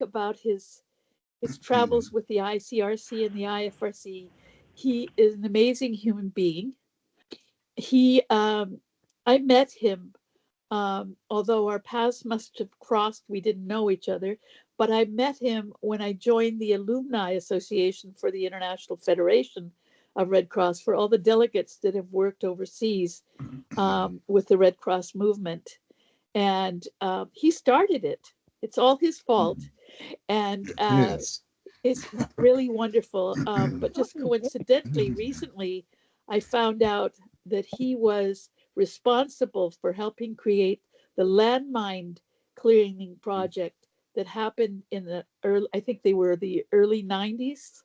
about his travels with the ICRC and the IFRC. He is an amazing human being. He, I met him, although our paths must have crossed, we didn't know each other. But I met him when I joined the Alumni Association for the International Federation of Red Cross, for all the delegates that have worked overseas with the Red Cross movement. And he started it. It's all his fault. And Yes. it's really wonderful. But just coincidentally, recently, I found out that he was responsible for helping create the landmine clearing project that happened in the early, I think they were the early 90s,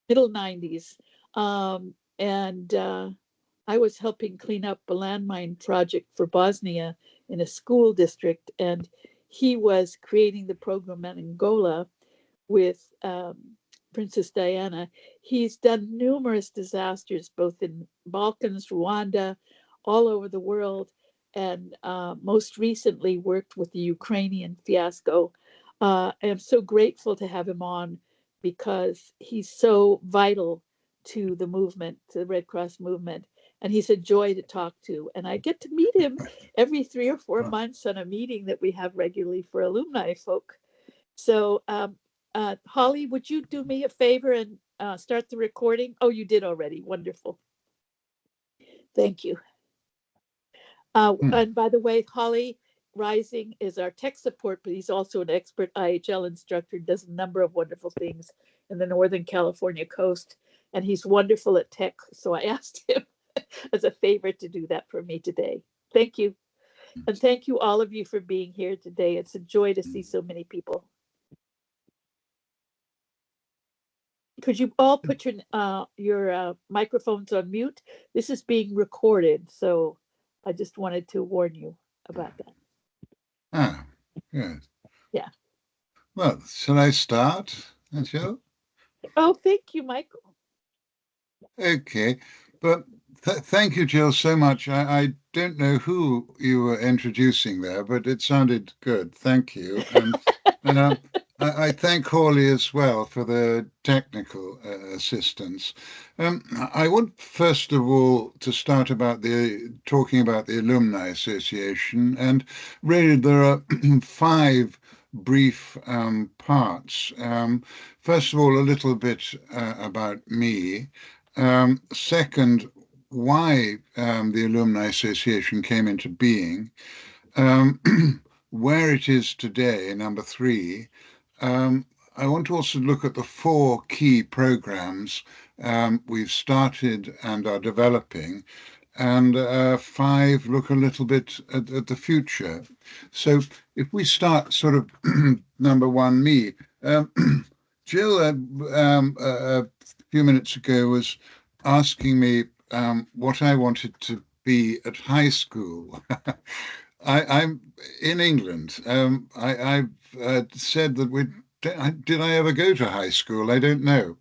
middle 90s. And I was helping clean up a landmine project for Bosnia in a school district. And he was creating the program in Angola with Princess Diana. He's done numerous disasters, both in Balkans, Rwanda, all over the world, and most recently worked with the Ukrainian fiasco. I'm so grateful to have him on because he's so vital to the movement, to the Red Cross movement. And he's a joy to talk to. And I get to meet him every 3 or 4 months on a meeting that we have regularly for alumni folk. So Holly, would you do me a favor and start the recording? Oh, you did already. Wonderful. Thank you. And by the way, Holly Rising is our tech support, but he's also an expert IHL instructor, does a number of wonderful things in the Northern California coast. And he's wonderful at tech. So I asked him as a favor to do that for me today. Thank you. And thank you, all of you, for being here today. It's a joy to see so many people. Could you all put your microphones on mute? This is being recorded, so I just wanted to warn you about that. Ah, good. Yeah. Well, shall I start, Jill? Oh, thank you, Michael. Okay, but thank you, Jill, so much. I don't know who you were introducing there, but it sounded good. Thank you. And I thank Hawley as well for the technical assistance. I want, first of all, to start about talking about the Alumni Association. And really, there are five brief parts. First of all, a little bit about me. Second, why the Alumni Association came into being, um, where it is today, number three. I want to also look at the four key programs we've started and are developing, and five, look a little bit at the future. So if we start sort of number one, me. Jill, a few minutes ago, was asking me what I wanted to be at high school. I'm in England. I've said that did I ever go to high school? I don't know,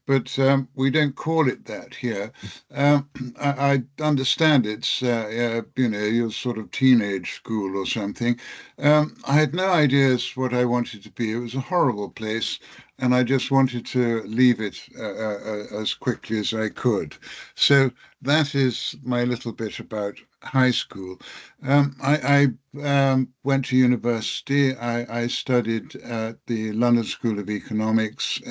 but we don't call it that here. I understand it's your sort of teenage school or something. I had no ideas what I wanted to be. It was a horrible place, and I just wanted to leave it as quickly as I could. So that is my little bit about high school. I went to university. I studied at the London School of Economics,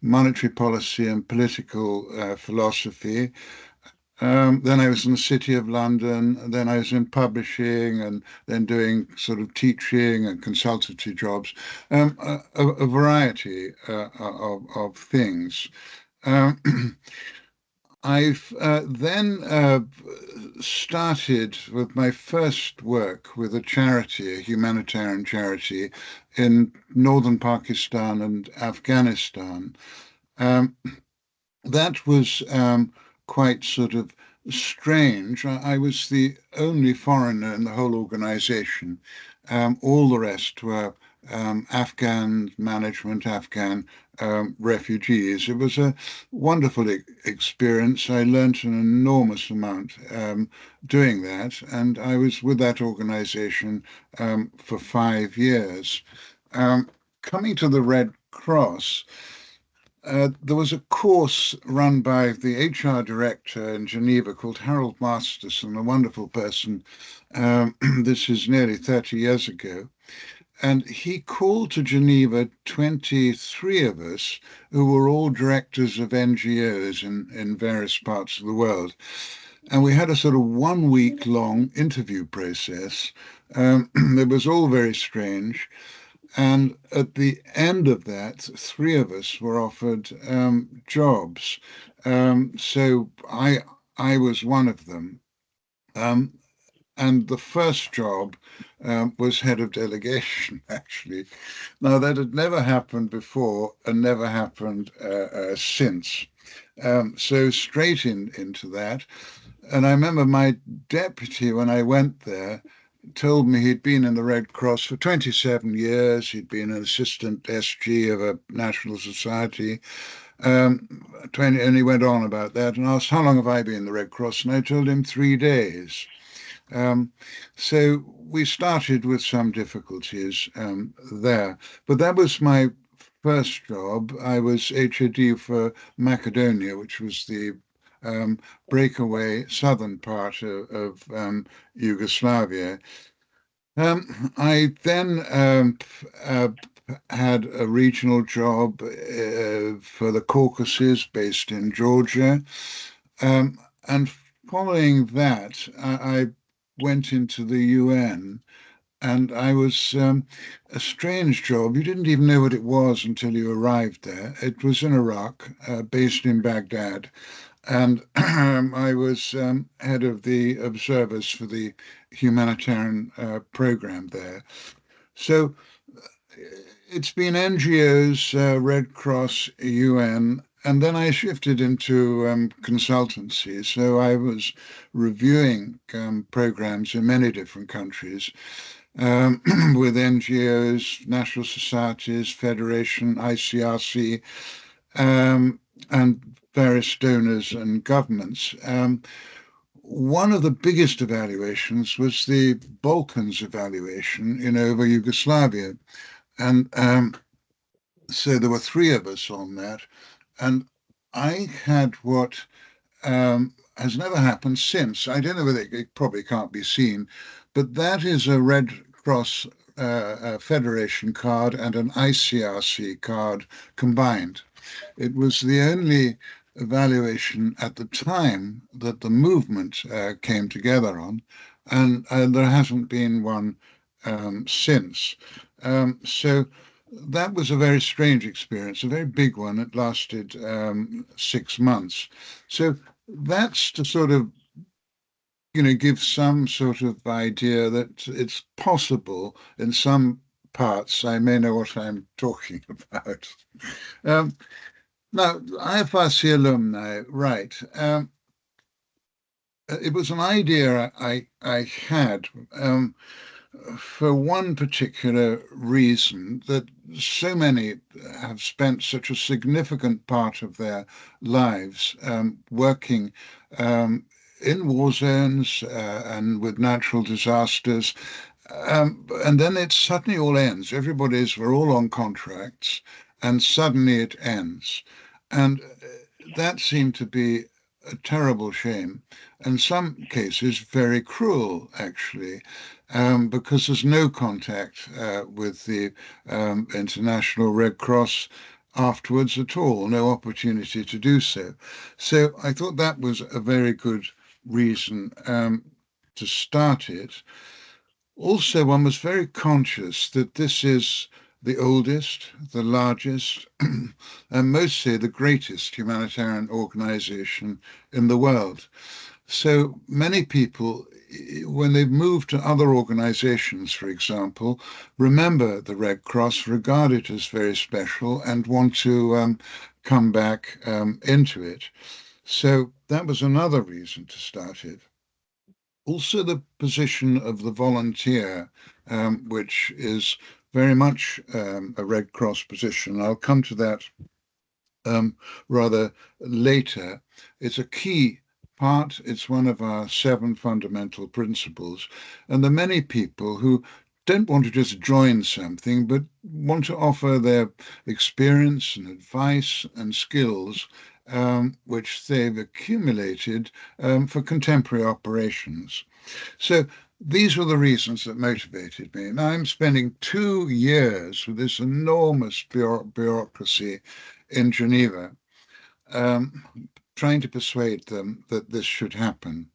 monetary policy and political philosophy. Then I was in the City of London. Then I was in publishing, and then doing sort of teaching and consultancy jobs, a variety of things. Um, I've then started with my first work with a charity, a humanitarian charity in northern Pakistan and Afghanistan. Um, that was quite sort of strange. I was the only foreigner in the whole organization. All the rest were Afghan management, Afghan refugees. It was a wonderful experience. I learnt an enormous amount doing that, and I was with that organization for 5 years. Um, coming to the Red Cross, there was a course run by the HR director in Geneva called Harold Masterson, a wonderful person. This is nearly 30 years ago. And he called to Geneva 23 of us who were all directors of NGOs in various parts of the world. And we had a sort of 1 week long interview process. It was all very strange. And at the end of that, three of us were offered jobs. So I was one of them. Um, and the first job was head of delegation, actually. Now, that had never happened before and never happened since. So straight into that. And I remember my deputy, when I went there, told me he'd been in the Red Cross for 27 years. He'd been an assistant SG of a national society. 20, and he went on about that and asked, how long have I been in the Red Cross? And I told him 3 days. So we started with some difficulties there. But that was my first job. I was HOD for Macedonia, which was the breakaway southern part of Yugoslavia. I then had a regional job for the Caucasus based in Georgia. And following that, I went into the UN, and I was a strange job. You didn't even know what it was until you arrived there. It was in Iraq, based in Baghdad. And I was head of the observers for the humanitarian program there. So it's been NGOs, Red Cross, UN, and then I shifted into consultancy. So I was reviewing programs in many different countries with NGOs, national societies, Federation, ICRC, and various donors and governments. One of the biggest evaluations was the Balkans evaluation over Yugoslavia. And so there were three of us on that. And I had what has never happened since. I don't know whether it probably can't be seen, but that is a Red Cross Federation card and an ICRC card combined. It was the only evaluation at the time that the movement came together on, and there hasn't been one since. So that was a very strange experience, a very big one. It lasted 6 months. So that's to sort of give some sort of idea that it's possible in some parts. I may know what I'm talking about. Now, IFRC alumni, right. It was an idea I had for one particular reason, that so many have spent such a significant part of their lives working in war zones and with natural disasters. And then it suddenly all ends. We're all on contracts, and suddenly it ends. And that seemed to be a terrible shame, in some cases very cruel, actually, because there's no contact with the International Red Cross afterwards at all, no opportunity to do so. So I thought that was a very good reason to start it. Also, one was very conscious that this is the oldest, the largest, and most say the greatest humanitarian organization in the world. So many people, when they've moved to other organizations, for example, remember the Red Cross, regard it as very special, and want to come back into it. So that was another reason to start it. Also, the position of the volunteer, which is very much a Red Cross position. I'll come to that rather later. It's a key part. It's one of our 7 fundamental principles. And there are many people who don't want to just join something, but want to offer their experience and advice and skills which they've accumulated for contemporary operations. So these were the reasons that motivated me. Now I'm spending 2 years with this enormous bureaucracy in Geneva, um, trying to persuade them that this should happen.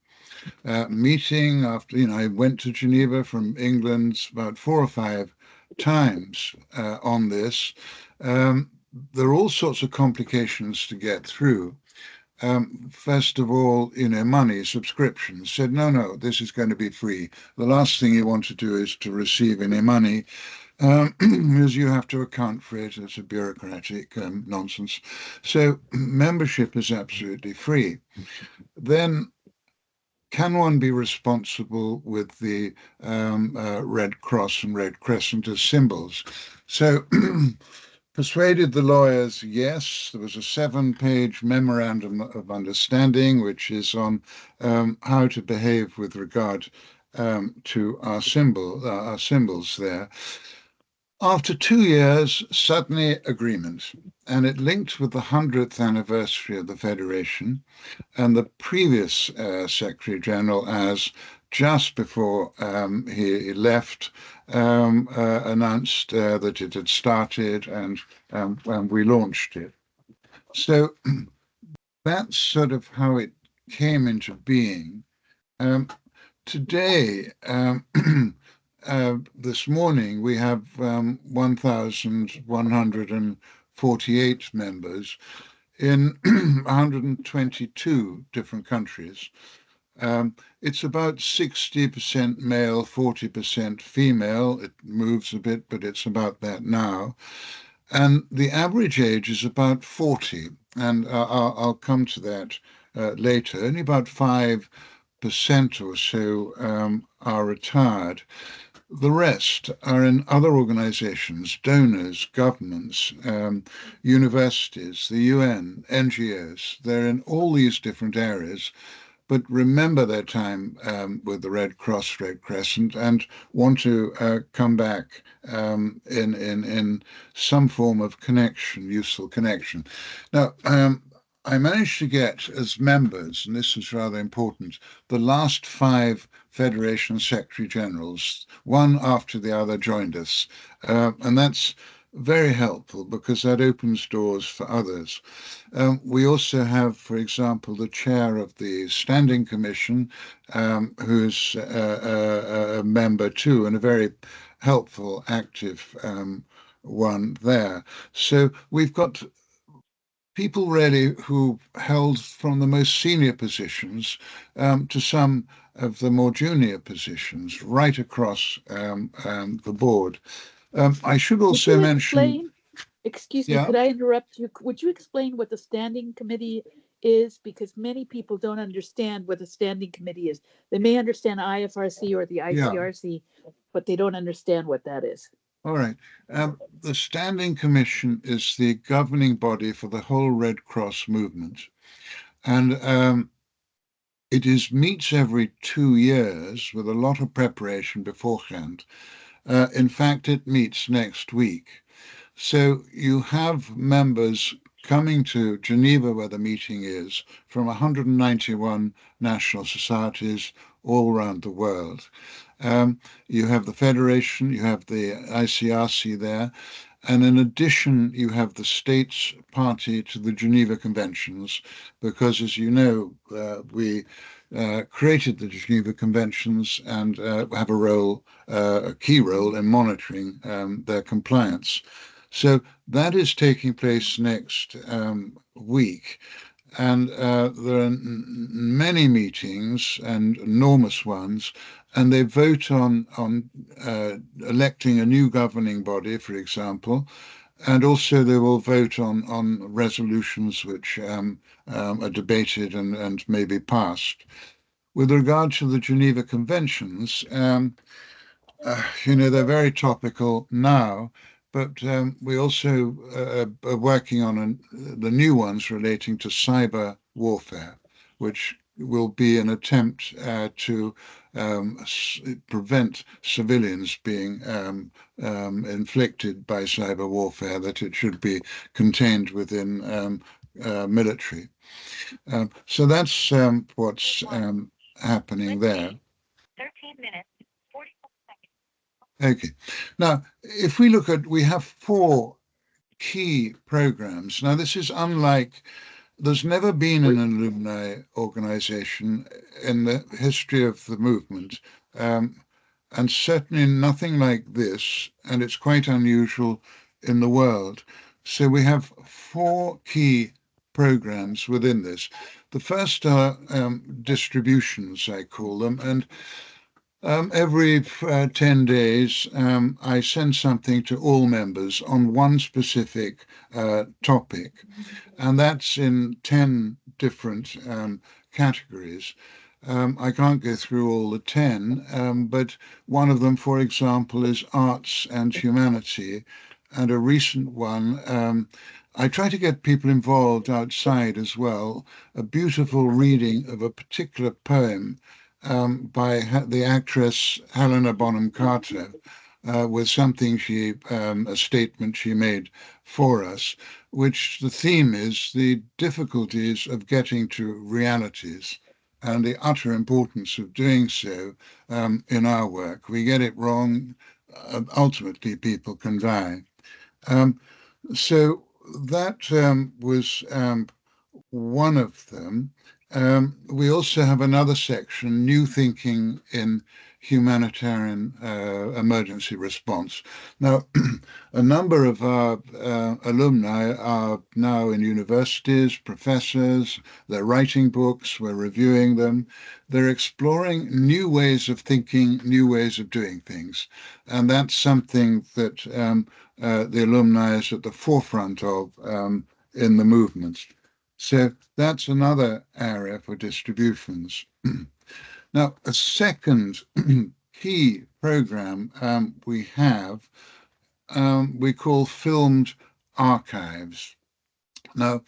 Meeting after, I went to Geneva from England about 4 or 5 times on this. Um, there are all sorts of complications to get through. First of all, money, subscriptions. Said, no, no, this is going to be free. The last thing you want to do is to receive any money, because you have to account for it as a bureaucratic nonsense. So membership is absolutely free. Then can one be responsible with the Red Cross and Red Crescent as symbols? So persuaded the lawyers, yes. There was a 7-page memorandum of understanding, which is on how to behave with regard to our symbols there. After 2 years, suddenly agreement, and it linked with the 100th anniversary of the Federation, and the previous Secretary General, as just before he left, announced that it had started, and we launched it. So that's sort of how it came into being. Today, this morning, we have 1,148 members in 122 different countries. It's about 60% male, 40% female. It moves a bit, but it's about that now. And the average age is about 40. And I'll come to that later. Only about 5% or so are retired. The rest are in other organizations, donors, governments, universities, the UN, NGOs. They're in all these different areas, but remember their time with the Red Cross, Red Crescent, and want to come back in some form of connection, useful connection. Now, I managed to get as members, and this is rather important, the last 5 Federation Secretary Generals, one after the other, joined us. And that's very helpful because that opens doors for others. We also have, for example, the chair of the Standing Commission, who's a member too, and a very helpful, active one there. So we've got people really who held from the most senior positions to some of the more junior positions right across the board. I should also mention, excuse me, yeah, could I interrupt you? Would you explain what the standing committee is? Because many people don't understand what a standing committee is. They may understand IFRC or the yeah. ICRC, but they don't understand what that is. All right. The Standing Commission is the governing body for the whole Red Cross movement. And meets every 2 years with a lot of preparation beforehand. In fact, it meets next week. So you have members coming to Geneva, where the meeting is, from 191 national societies all around the world. You have the Federation, you have the ICRC there, and in addition, you have the states party to the Geneva Conventions, because, as you know, we created the Geneva Conventions and have a key role in monitoring their compliance. So that is taking place next week. And there are many meetings and enormous ones, and they vote on electing a new governing body, for example, and also they will vote on resolutions which are debated and may be passed. With regard to the Geneva Conventions, they're very topical now, but we also are working on the new ones relating to cyber warfare, which will be an attempt to prevent civilians being inflicted by cyber warfare, that it should be contained within military. So that's what's happening there. 13 minutes, 44 seconds. Okay. Now, if we look at, we have four key programs. Now, this is unlike, there's never been an alumni organization in the history of the movement, and certainly nothing like this, and it's quite unusual in the world. So we have four key programs within this. The first are distributions, I call them, and every 10 days, I send something to all members on one specific topic, and that's in 10 different categories. I can't go through all the 10, but one of them, for example, is arts and humanity. And a recent one, I try to get people involved outside as well. A beautiful reading of a particular poem by the actress Helena Bonham Carter, with something a statement she made for us, which the theme is the difficulties of getting to realities and the utter importance of doing so in our work. We get it wrong, ultimately people can die. So that was one of them. We also have another section, New Thinking in Humanitarian Emergency Response. Now, a number of our alumni are now in universities, professors, they're writing books, we're reviewing them. They're exploring new ways of thinking, new ways of doing things. And that's something that the alumni is at the forefront of in the movement. So that's another area for distributions. Now, a second key program we have, we call filmed archives. Now,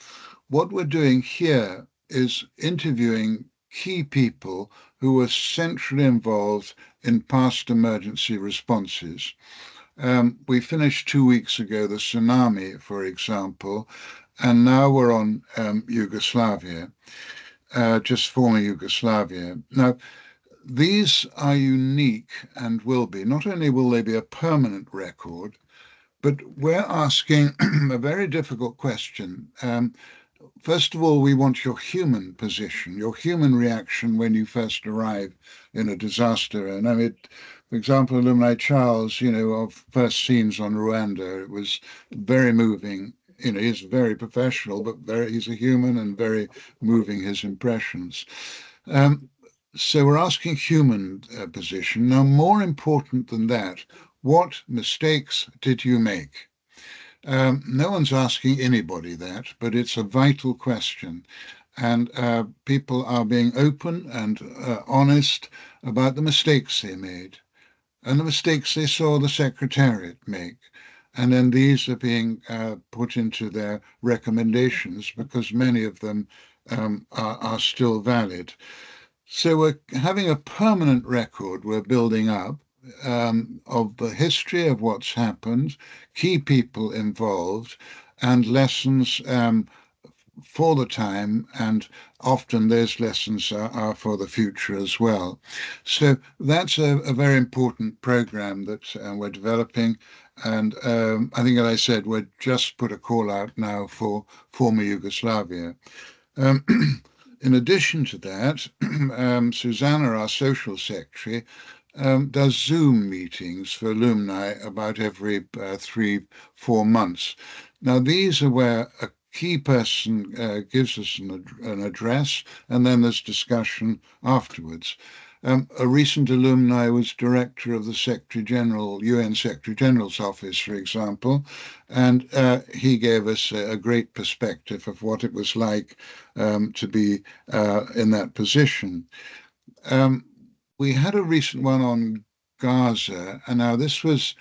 what we're doing here is interviewing key people who were centrally involved in past emergency responses. We finished 2 weeks ago the tsunami, for example, and now we're on Yugoslavia, just former Yugoslavia. Now, these are unique and will be. Not only will they be a permanent record, but we're asking a very difficult question. First of all, we want your human position, your human reaction when you first arrive in a disaster. And I mean, for example, Alumni Charles, of first scenes on Rwanda, it was very moving. He's very professional, but he's a human and very moving, his impressions. So we're asking human position. Now, more important than that, what mistakes did you make? No one's asking anybody that, but it's a vital question. And people are being open and honest about the mistakes they made and the mistakes they saw the Secretariat make. And then these are being put into their recommendations because many of them are still valid. So we're having a permanent record we're building up of the history of what's happened, key people involved, and lessons for the time, and often those lessons are for the future as well. So that's a very important program that we're developing. And I think, as I said, we've just put a call out now for former Yugoslavia. In addition to that, Susanna, our social secretary, does Zoom meetings for alumni about every 3-4 months. Now, these are where a key person gives us an address, and then there's discussion afterwards. A recent alumni was director of the Secretary General, UN Secretary General's office, for example, and he gave us a great perspective of what it was like to be in that position. We had a recent one on Gaza, and now this was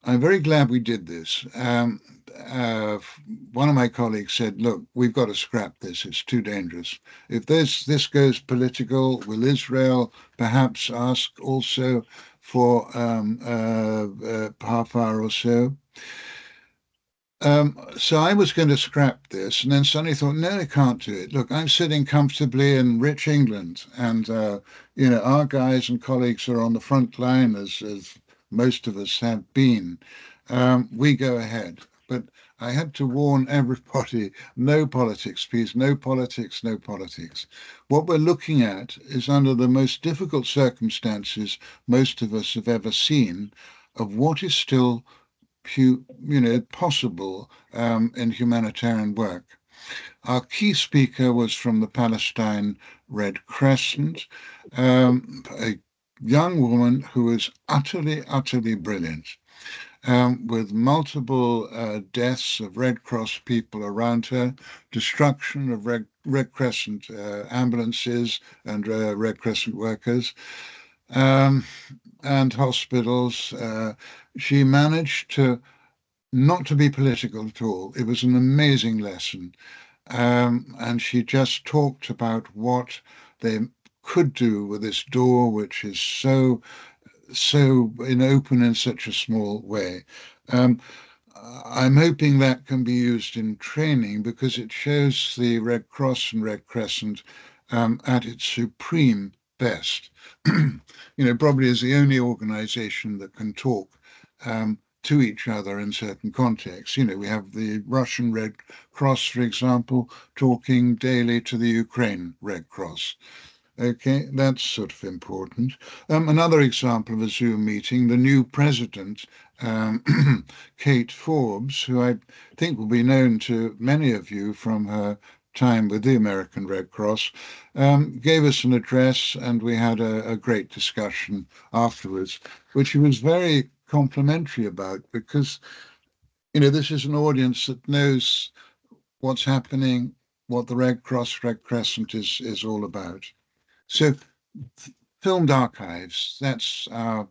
I'm very glad we did this. Uh, One of my colleagues said, "Look, we've got to scrap this. It's too dangerous. If this goes political, will Israel perhaps ask also for half hour or so?" So I was going to scrap this, and then suddenly thought, no, I can't do it. Look, I'm sitting comfortably in rich England, and our guys and colleagues are on the front line, as most of us have been. We go ahead, but I had to warn everybody: no politics, please, no politics, no politics. What we're looking at is under the most difficult circumstances most of us have ever seen, of what is still possible in humanitarian work. Our key speaker was from the Palestine Red Crescent, a young woman who was utterly, utterly brilliant, with multiple deaths of Red Cross people around her, destruction of Red Crescent ambulances and Red Crescent workers. Um, and hospitals. She managed to not to be political at all. It was an amazing lesson. And she just talked about what they could do with this door, which is so open in such a small way. Um, I'm hoping that can be used in training because it shows the Red Cross and Red Crescent at its supreme best. Probably is the only organization that can talk to each other in certain contexts. We have the Russian Red Cross, for example, talking daily to the Ukraine Red Cross. Okay, that's sort of important. Another example of a Zoom meeting, the new president, Kate Forbes, who I think will be known to many of you from her time with the American Red Cross, gave us an address, and we had a great discussion afterwards, which he was very complimentary about because, this is an audience that knows what's happening, what the Red Cross, Red Crescent is all about. So filmed archives, that's our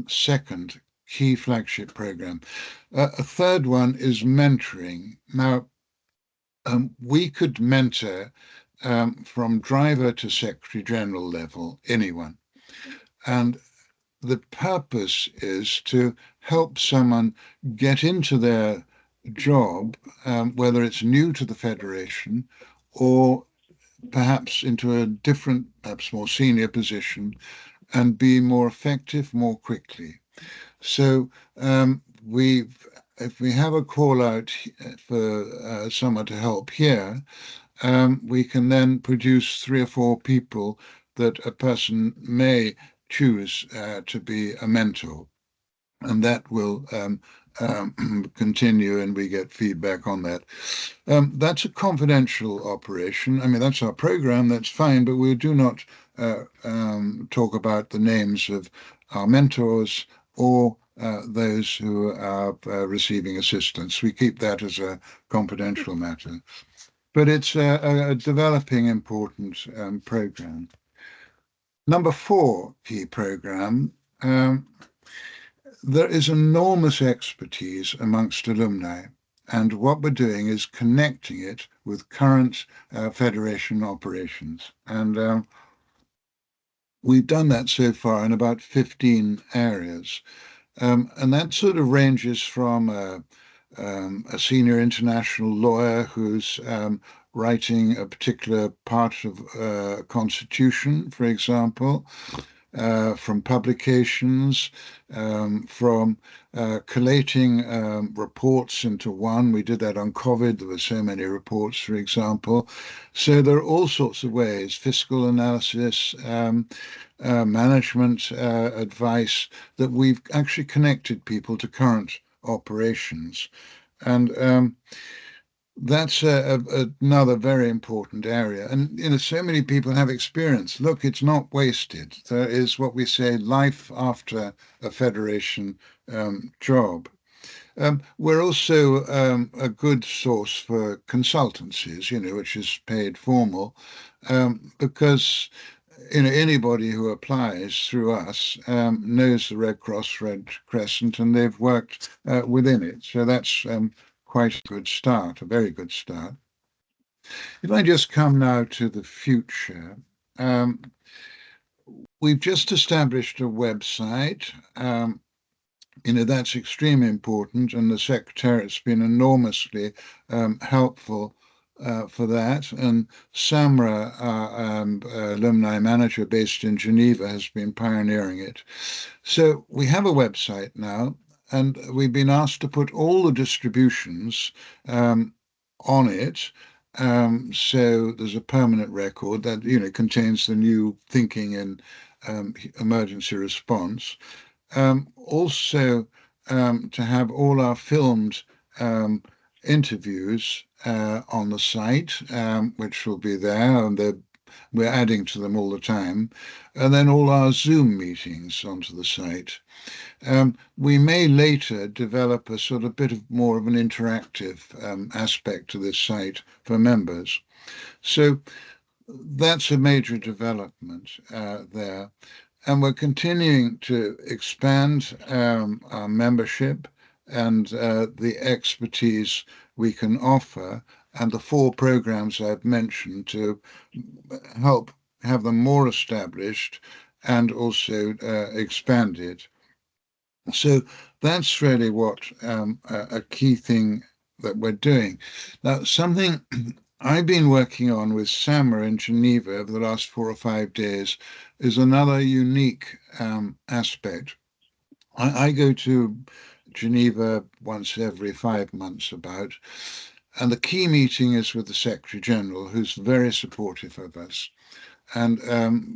second key flagship program. A third one is mentoring. Now, we could mentor from driver to secretary general level, anyone. And the purpose is to help someone get into their job, whether it's new to the Federation or perhaps into a different, perhaps more senior position, and be more effective more quickly. So if we have a call out for someone to help here, we can then produce 3 or 4 people that a person may choose to be a mentor, and that will continue, and we get feedback on that. That's a confidential operation. I mean, that's our program, that's fine, but we do not talk about the names of our mentors or those who are receiving assistance. We keep that as a confidential matter. But it's a developing important program. Number 4 key program, there is enormous expertise amongst alumni, and what we're doing is connecting it with current Federation operations. And we've done that so far in about 15 areas. And that sort of ranges from a senior international lawyer who's writing a particular part of a constitution, for example, from publications, from collating reports into one. We did that on COVID. There were so many reports, for example. So there are all sorts of ways: fiscal analysis, management advice, that we've actually connected people to current operations. And that's another very important area. And, so many people have experience. Look, it's not wasted. There is what we say, life after a Federation job. We're also a good source for consultancies, which is paid formal, because anybody who applies through us knows the Red Cross, Red Crescent, and they've worked within it. So that's quite a good start, a very good start. If I just come now to the future, um, we've just established a website. That's extremely important, and the Secretariat's been enormously helpful for that. And Samra, our alumni manager based in Geneva, has been pioneering it. So we have a website now, and we've been asked to put all the distributions on it. So there's a permanent record that contains the new thinking in emergency response. Also, to have all our filmed interviews on the site, which will be there, and we're adding to them all the time, and then all our Zoom meetings onto the site. We may later develop a sort of bit of more of an interactive aspect to this site for members. So that's a major development there. And we're continuing to expand our membership and the expertise we can offer, and the 4 programs I've mentioned to help have them more established and also expanded. So that's really what a key thing that we're doing. Now, something I've been working on with Samra in Geneva over the last 4 or 5 days is another unique aspect. I go to Geneva once every 5 months about, and the key meeting is with the Secretary General, who's very supportive of us. And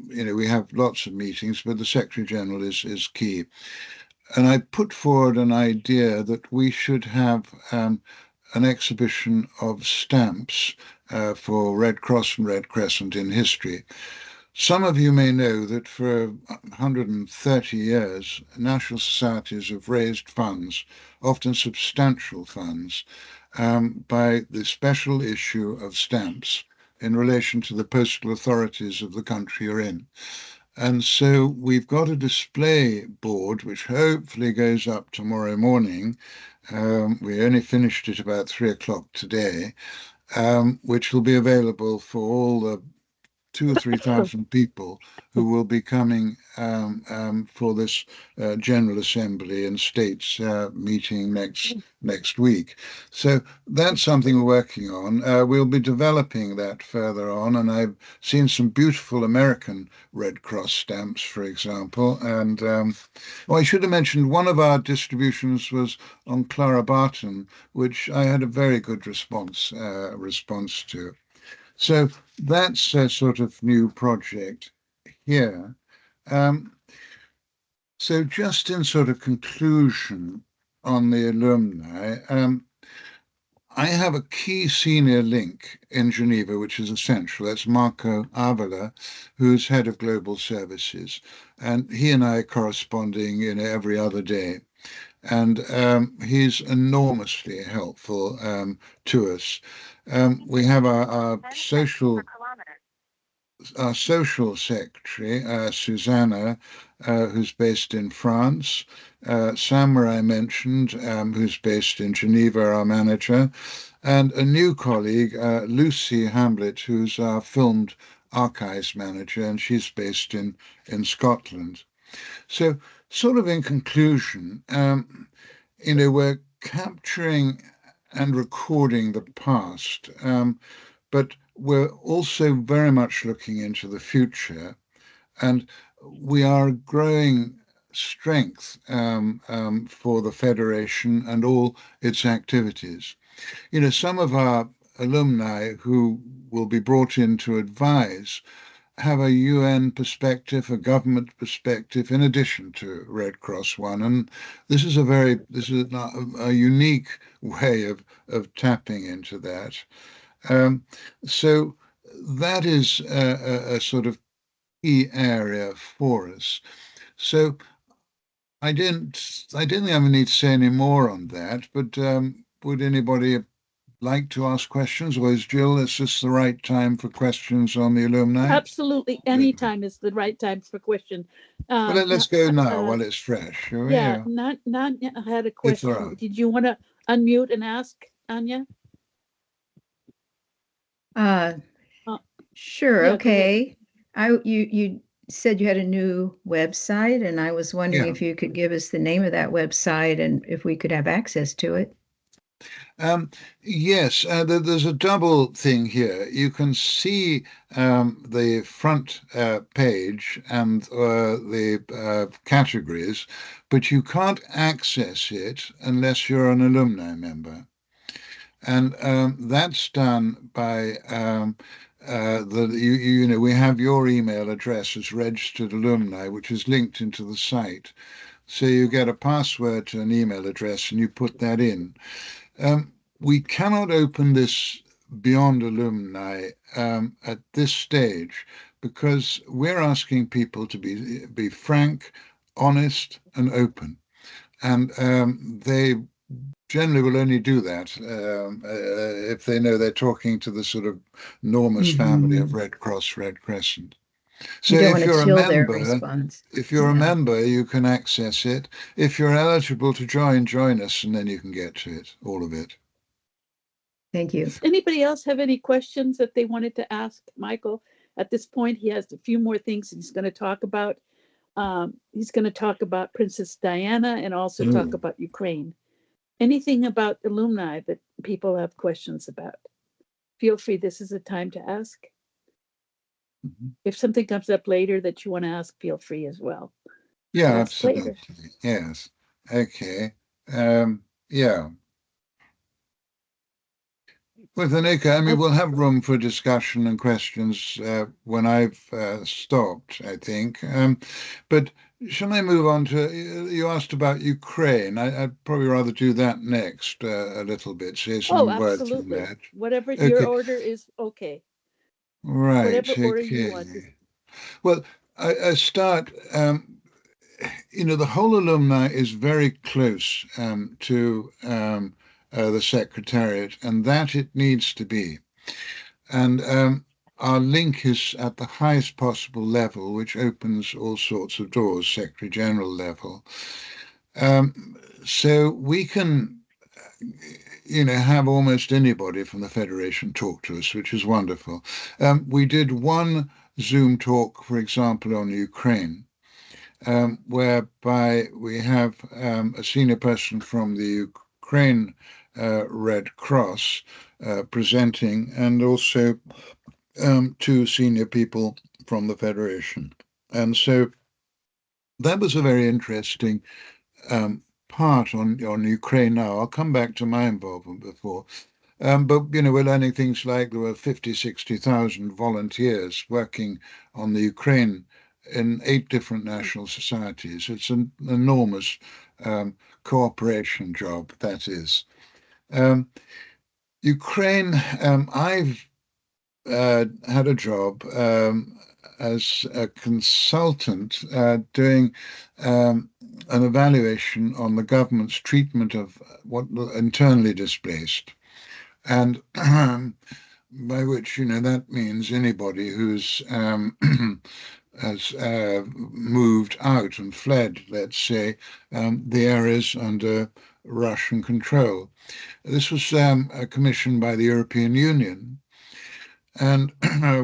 we have lots of meetings, but the Secretary General is key. And I put forward an idea that we should have an exhibition of stamps for Red Cross and Red Crescent in history. Some of you may know that for 130 years, national societies have raised funds, often substantial funds, by the special issue of stamps in relation to the postal authorities of the country you're in. And so we've got a display board, which hopefully goes up tomorrow morning. We only finished it about 3 o'clock today, which will be available for all the 2,000 or 3,000 people who will be coming for this General Assembly and States meeting next week. So that's something we're working on. We'll be developing that further on, and I've seen some beautiful American Red Cross stamps, for example. And I should have mentioned one of our distributions was on Clara Barton, which I had a very good response to. So that's a sort of new project here. So just in sort of conclusion on the alumni, I have a key senior link in Geneva, which is essential. That's Marco Avila, who's head of global services. And he and I are corresponding every other day. And he's enormously helpful to us. We have our social secretary, Susanna, who's based in France. Samra, I mentioned, who's based in Geneva, our manager. And a new colleague, Lucy Hamlet, who's our filmed archives manager, and she's based in Scotland. So, sort of in conclusion, we're capturing and recording the past, but we're also very much looking into the future, and we are growing strength for the Federation and all its activities. Some of our alumni who will be brought in to advise have a UN perspective, a government perspective, in addition to Red Cross one. And this is a unique way of tapping into that. So that is a sort of key area for us. So I don't think I need to say any more on that, but would anybody like to ask questions, or is Jill, is this the right time for questions on the alumni? Absolutely, any time is the right time for question. Well, let's go now while it's fresh, shall we? Yeah, Nanya had a If there question. are. Did you want to unmute and ask, Anya? Uh, Uh, sure. yeah, go ahead. Okay. You said you had a new website, and I was wondering Yeah. if you could give us the name of that website and if we could have access to it. Yes, there's a double thing here. You can see the front page and the categories, but you can't access it unless you're an alumni member. And that's done by you know, we have your email address as registered alumni, which is linked into the site. So you get a password to an email address and you put that in. We cannot open this beyond alumni at this stage because we're asking people to be frank, honest, and open. And they generally will only do that if they know they're talking to the sort of enormous family of Red Cross, Red Crescent. So You don't if want to you're a chill their member, response. if you're a Yeah. member, you can access it. If you're eligible to join us, and then you can get to it, all of it. Thank you. Does anybody else have any questions that they wanted to ask Michael? At this point, he has a few more things he's going to talk about. He's going to talk about Princess Diana and also talk about Ukraine. Anything about alumni that people have questions about? Feel free. This is the time to ask. If something comes up later that you want to ask, feel free as well. Yeah, Ask later. absolutely. Yes. Okay. Yeah. Well, Anika, I mean, we'll have room for discussion and questions when I've stopped, I think. But shall I move on to, you asked about Ukraine. I'd probably rather do that next a little bit, say Oh, some words on absolutely. that. Whatever your Okay. order is, okay. Right. Whatever order you want. Okay. Well, I start, you know, the whole alumni is very close to the Secretariat, and that it needs to be. And our link is at the highest possible level, which opens all sorts of doors, Secretary General level. So we can, you know, have almost anybody from the Federation talk to us, which is wonderful. We did one Zoom talk, for example, on Ukraine, whereby we have a senior person from the Ukraine Red Cross presenting, and also two senior people from the Federation. And so that was a very interesting part on Ukraine now. I'll come back to my involvement before. But, you know, we're learning things like there were 50, 60,000 volunteers working on the Ukraine in 8 different national societies. It's an enormous cooperation job, that is. Ukraine, I've had a job as a consultant doing an evaluation on the government's treatment of what internally displaced. And by which, you know, that means anybody who's has moved out and fled, let's say, the areas under Russian control. This was commissioned by the European Union. And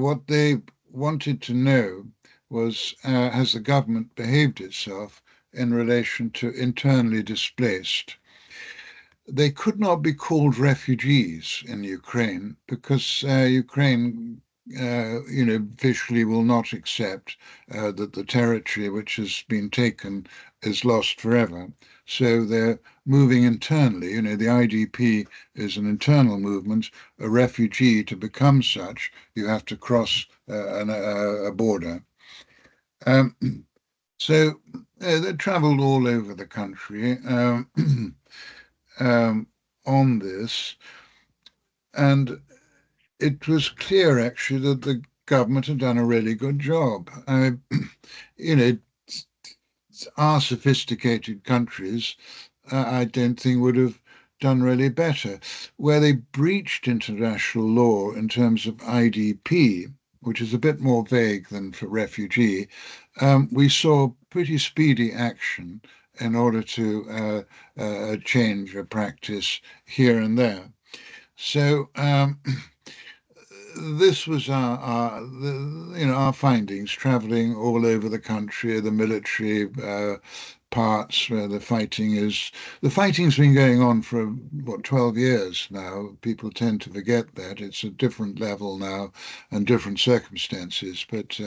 what they wanted to know was, has the government behaved itself in relation to internally displaced? They could not be called refugees in Ukraine because Ukraine, you know, officially will not accept that the territory which has been taken is lost forever. So they're moving internally. You know, the IDP is an internal movement. A refugee, to become such, you have to cross a border. So they travelled all over the country. On this, and it was clear actually that the government had done a really good job. You know, our sophisticated countries, I don't think would have done really better. Where they breached international law in terms of IDP, which is a bit more vague than for refugee, we saw pretty speedy action in order to change a practice here and there. So this was our findings, traveling all over the country, the military parts where the fighting's been going on for 12 years now. People tend to forget that it's a different level now and different circumstances, but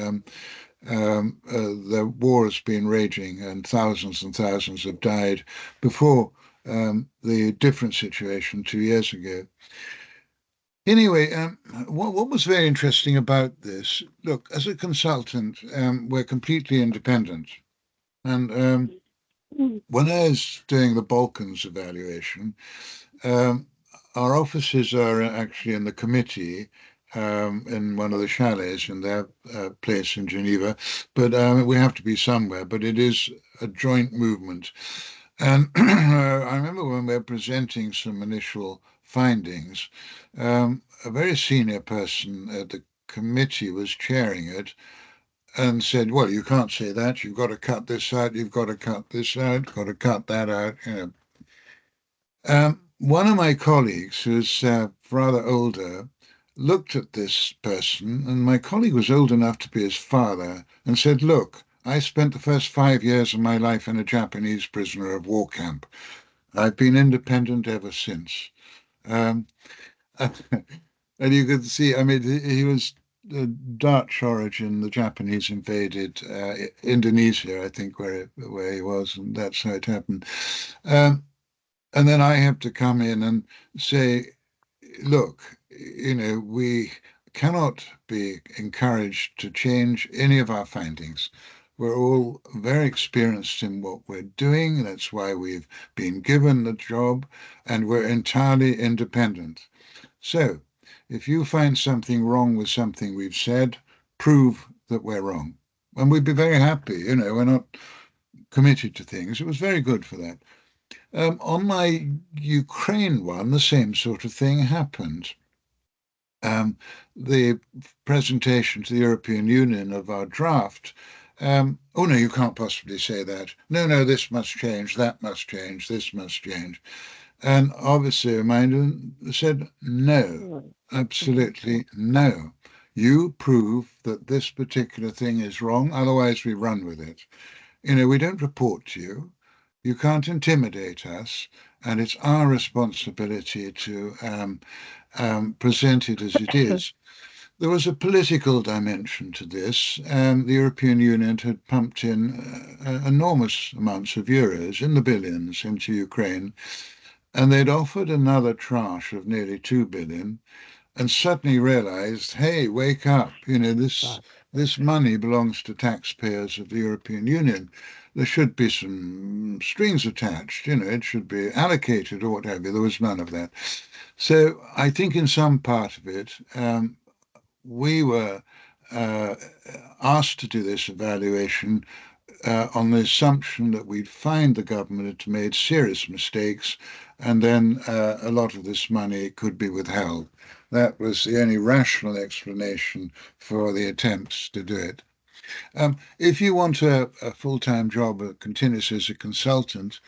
the war has been raging and thousands have died before the different situation 2 years ago. Anyway, what was very interesting about this, look, as a consultant, we're completely independent. And when I was doing the Balkans evaluation, our offices are actually in the committee in one of the chalets in their place in Geneva, but we have to be somewhere, but it is a joint movement. And I remember when we were presenting some initial findings, a very senior person at the committee was chairing it and said, well, you can't say that. You've got to cut this out. You've got to cut this out. Got to cut that out. One of my colleagues, who's rather older, looked at this person, and my colleague was old enough to be his father, and said, look, I spent the first 5 years of my life in a Japanese prisoner of war camp. I've been independent ever since. And you could see, I mean, he was Dutch origin. The Japanese invaded Indonesia, I think, where he was, and that's how it happened. And then I have to come in and say, look, we cannot be encouraged to change any of our findings. We're all very experienced in what we're doing. That's why we've been given the job, and we're entirely independent. So if you find something wrong with something we've said, prove that we're wrong. And we'd be very happy. We're not committed to things. It was very good for that. On my Ukraine one, the same sort of thing happened. The presentation to the European Union of our draft, oh no, you can't possibly say that. No, this must change, that must change, this must change. And obviously Reminded said, no, absolutely no. You prove that this particular thing is wrong, otherwise we run with it. We don't report to you. You can't intimidate us, and it's our responsibility to present it as it is. There was a political dimension to this. The European Union had pumped in enormous amounts of euros, in the billions, into Ukraine, and they'd offered another tranche of nearly 2 billion, and suddenly realized, hey, wake up, this money belongs to taxpayers of the European Union. There should be some strings attached, it should be allocated or whatever. There was none of that. So I think in some part of it, we were asked to do this evaluation on the assumption that we'd find the government had made serious mistakes, and then a lot of this money could be withheld. That was the only rational explanation for the attempts to do it. If you want a full-time job, continuously as a consultant,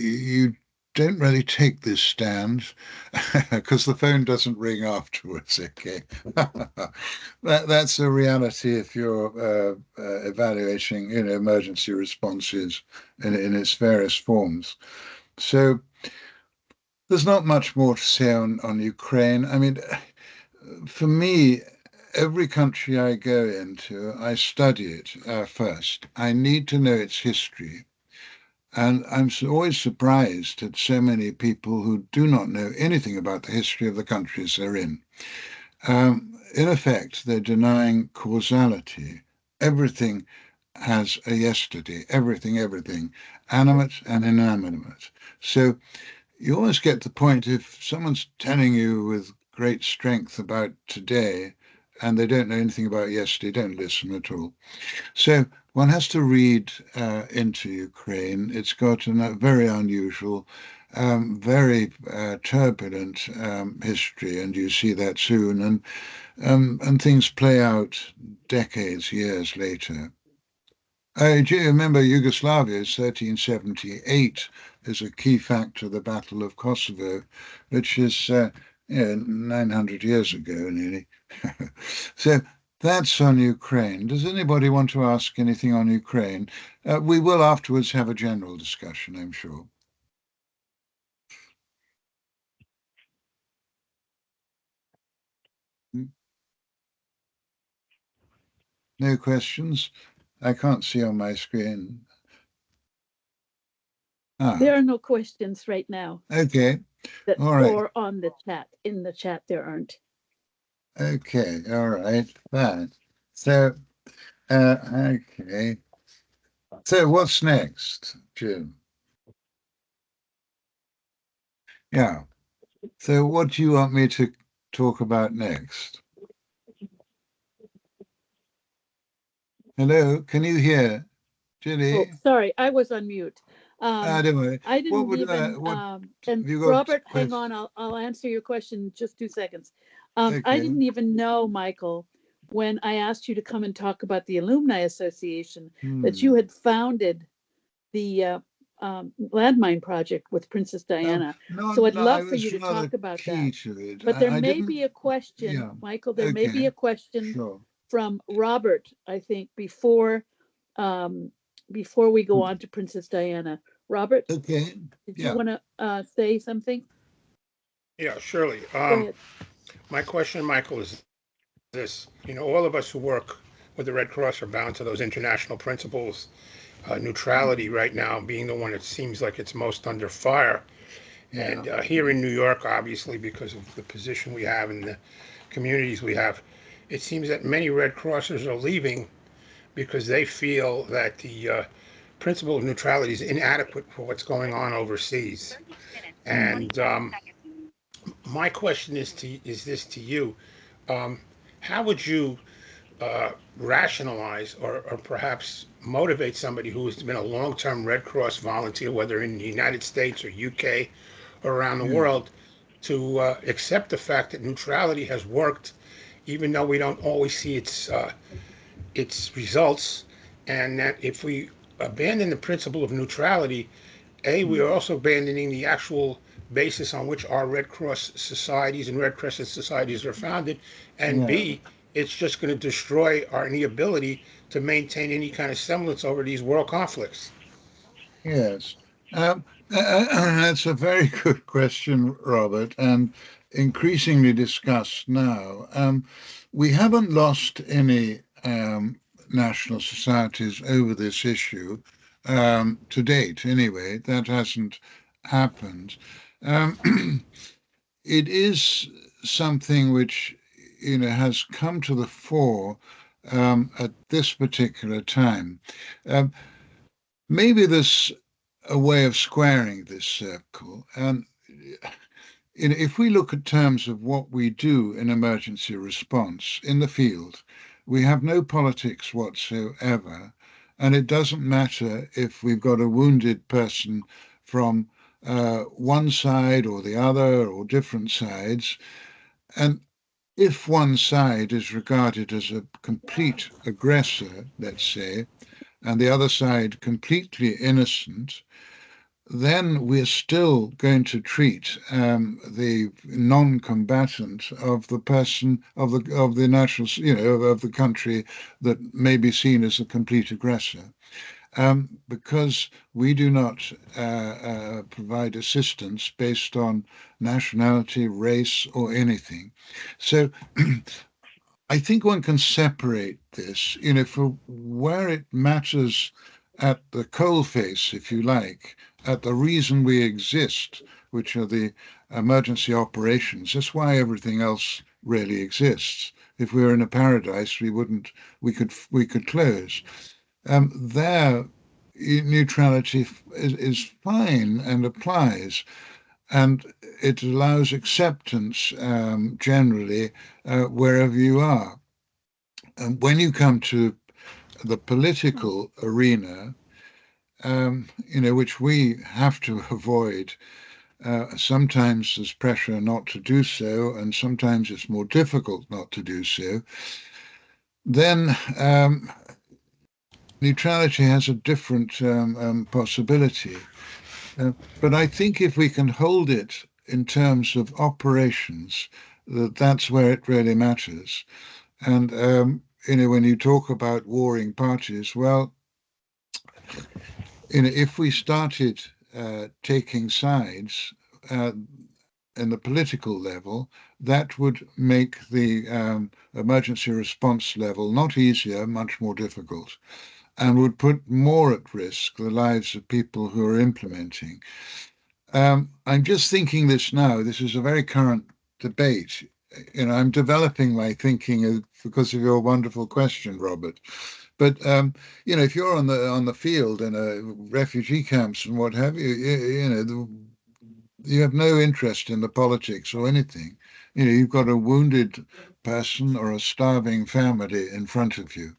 you don't really take this stand because the phone doesn't ring afterwards. Okay, that's a reality if you're evaluating, emergency responses in its various forms. So there's not much more to say on Ukraine. I mean, for me, every country I go into, I study it first. I need to know its history. And I'm always surprised at so many people who do not know anything about the history of the countries they're in. In effect, they're denying causality. Everything has a yesterday, everything, animate and inanimate. So you always get the point, if someone's telling you with great strength about today and they don't know anything about yesterday, don't listen at all. So one has to read into Ukraine. It's got a very unusual, very turbulent history, and you see that soon. And things play out decades, years later. Do you remember Yugoslavia, 1378, is a key factor, the Battle of Kosovo, which is 900 years ago nearly. So that's on Ukraine. Does anybody want to ask anything on Ukraine? We will afterwards have a general discussion, I'm sure. No questions? I can't see on my screen. There are no questions right now. Okay. All right. Or on the chat. In the chat, there aren't. Okay. All right. Fine. So, okay. So what's next, Jim? Yeah. So what do you want me to talk about next? Hello, can you hear? Ginny? Oh, sorry, I was on mute. Don't worry. I didn't What would, even. what, And you got Robert, questions? hang on. I'll answer your question in just 2 seconds. Okay. I didn't even know, Michael, when I asked you to come and talk about the Alumni Association, that you had founded the landmine project with Princess Diana. So I'd love for you to talk about that. But there may be a question, Michael. There may be a question from Robert, I think, before we go on to Princess Diana. Robert, okay. Did you want to say something? Yeah, surely. Go ahead. My question, Michael, is this. All of us who work with the Red Cross are bound to those international principles. Neutrality right now being the one that seems like it's most under fire. And here in New York, obviously, because of the position we have and the communities we have, it seems that many Red Crossers are leaving because they feel that the principle of neutrality is inadequate for what's going on overseas. And my question is this to you. How would you rationalize or perhaps motivate somebody who has been a long-term Red Cross volunteer, whether in the United States or UK or around the world, to accept the fact that neutrality has worked, even though we don't always see its results, and that if we abandon the principle of neutrality, we are also abandoning the actual basis on which our Red Cross societies and Red Crescent societies are founded, and B, it's just going to destroy our ability to maintain any kind of semblance over these world conflicts. Yes. That's a very good question, Robert, and increasingly discussed now. We haven't lost any national societies over this issue to date, anyway. That hasn't happened. It is something which has come to the fore at this particular time. Maybe there's a way of squaring this circle. And if we look at terms of what we do in emergency response in the field, we have no politics whatsoever. And it doesn't matter if we've got a wounded person from one side or the other or different sides. And if one side is regarded as a complete aggressor, let's say, and the other side completely innocent, then we're still going to treat the non-combatant of the person of the national, of the country that may be seen as a complete aggressor. Because we do not provide assistance based on nationality, race, or anything. So I think one can separate this, for where it matters at the coalface, if you like, at the reason we exist, which are the emergency operations. That's why everything else really exists. If we were in a paradise, we could close. There, neutrality is fine and applies, and it allows acceptance generally wherever you are. And when you come to the political arena, which we have to avoid. Sometimes there's pressure not to do so, and sometimes it's more difficult not to do so. Then neutrality has a different possibility. But I think if we can hold it in terms of operations, that's where it really matters. And when you talk about warring parties, well, if we started taking sides in the political level, that would make the emergency response level not easier, much more difficult, and would put more at risk the lives of people who are implementing. I'm just thinking this now. This is a very current debate. I'm developing my thinking because of your wonderful question, Robert. But if you're on the field in refugee camps and what have you, you have no interest in the politics or anything. You've got a wounded person or a starving family in front of you.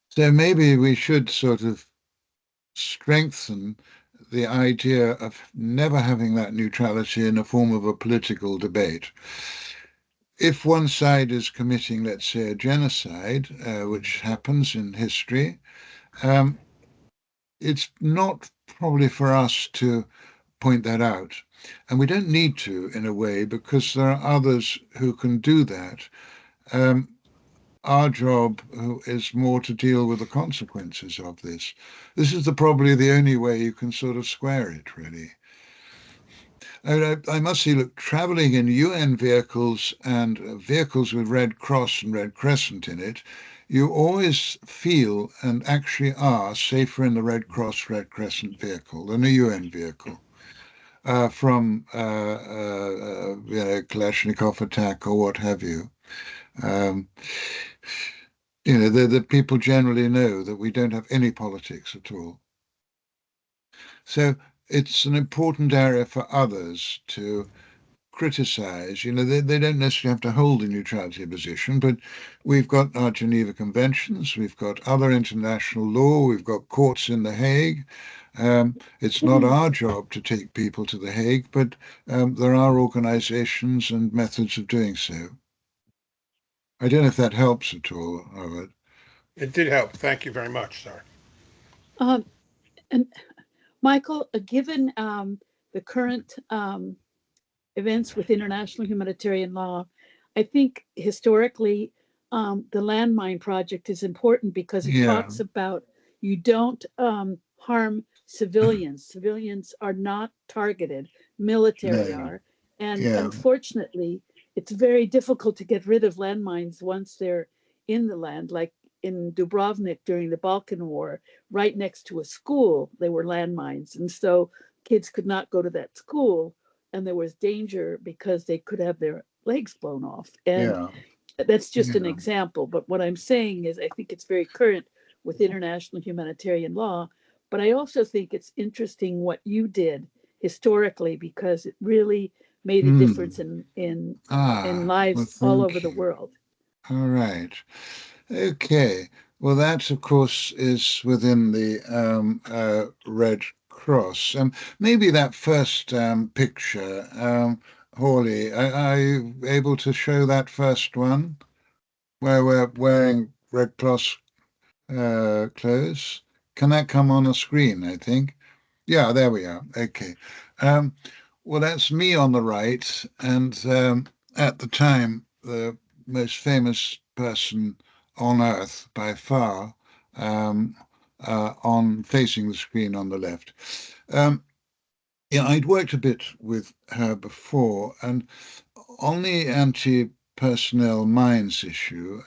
So maybe we should sort of strengthen the idea of never having that neutrality in the form of a political debate. If one side is committing, let's say, a genocide, which happens in history, it's not probably for us to point that out. And we don't need to, in a way, because there are others who can do that. Our job is more to deal with the consequences of this. This is probably the only way you can sort of square it, really. I must say, look, traveling in UN vehicles and vehicles with Red Cross and Red Crescent in it, you always feel and actually are safer in the Red Cross, Red Crescent vehicle than a UN vehicle. From Kalashnikov attack or what have you. The people generally know that we don't have any politics at all. So it's an important area for others to criticize. They don't necessarily have to hold a neutrality position, but we've got our Geneva Conventions, we've got other international law, we've got courts in The Hague. It's not our job to take people to The Hague, but there are organizations and methods of doing so. I don't know if that helps at all, Robert. It did help. Thank you very much, sir. And Michael, given the current events with international humanitarian law, I think historically the landmine project is important because it talks about you don't harm civilians. Civilians are not targeted, military are. And unfortunately, it's very difficult to get rid of landmines once they're in the land, like in Dubrovnik during the Balkan War, right next to a school, there were landmines. And so kids could not go to that school, and there was danger because they could have their legs blown off. And that's just an example. But what I'm saying is I think it's very current with international humanitarian law. But I also think it's interesting what you did historically, because it really made a difference in lives all over the world. All right. Okay. Well, that, of course, is within the Red Cross. Maybe that first picture, Hawley, are you able to show that first one where we're wearing Red Cross clothes? Can that come on a screen, I think? Yeah, there we are. Okay. Well, that's me on the right. And at the time, the most famous person on Earth by far, on facing the screen on the left. I'd worked a bit with her before, and on the anti-personnel mines issue,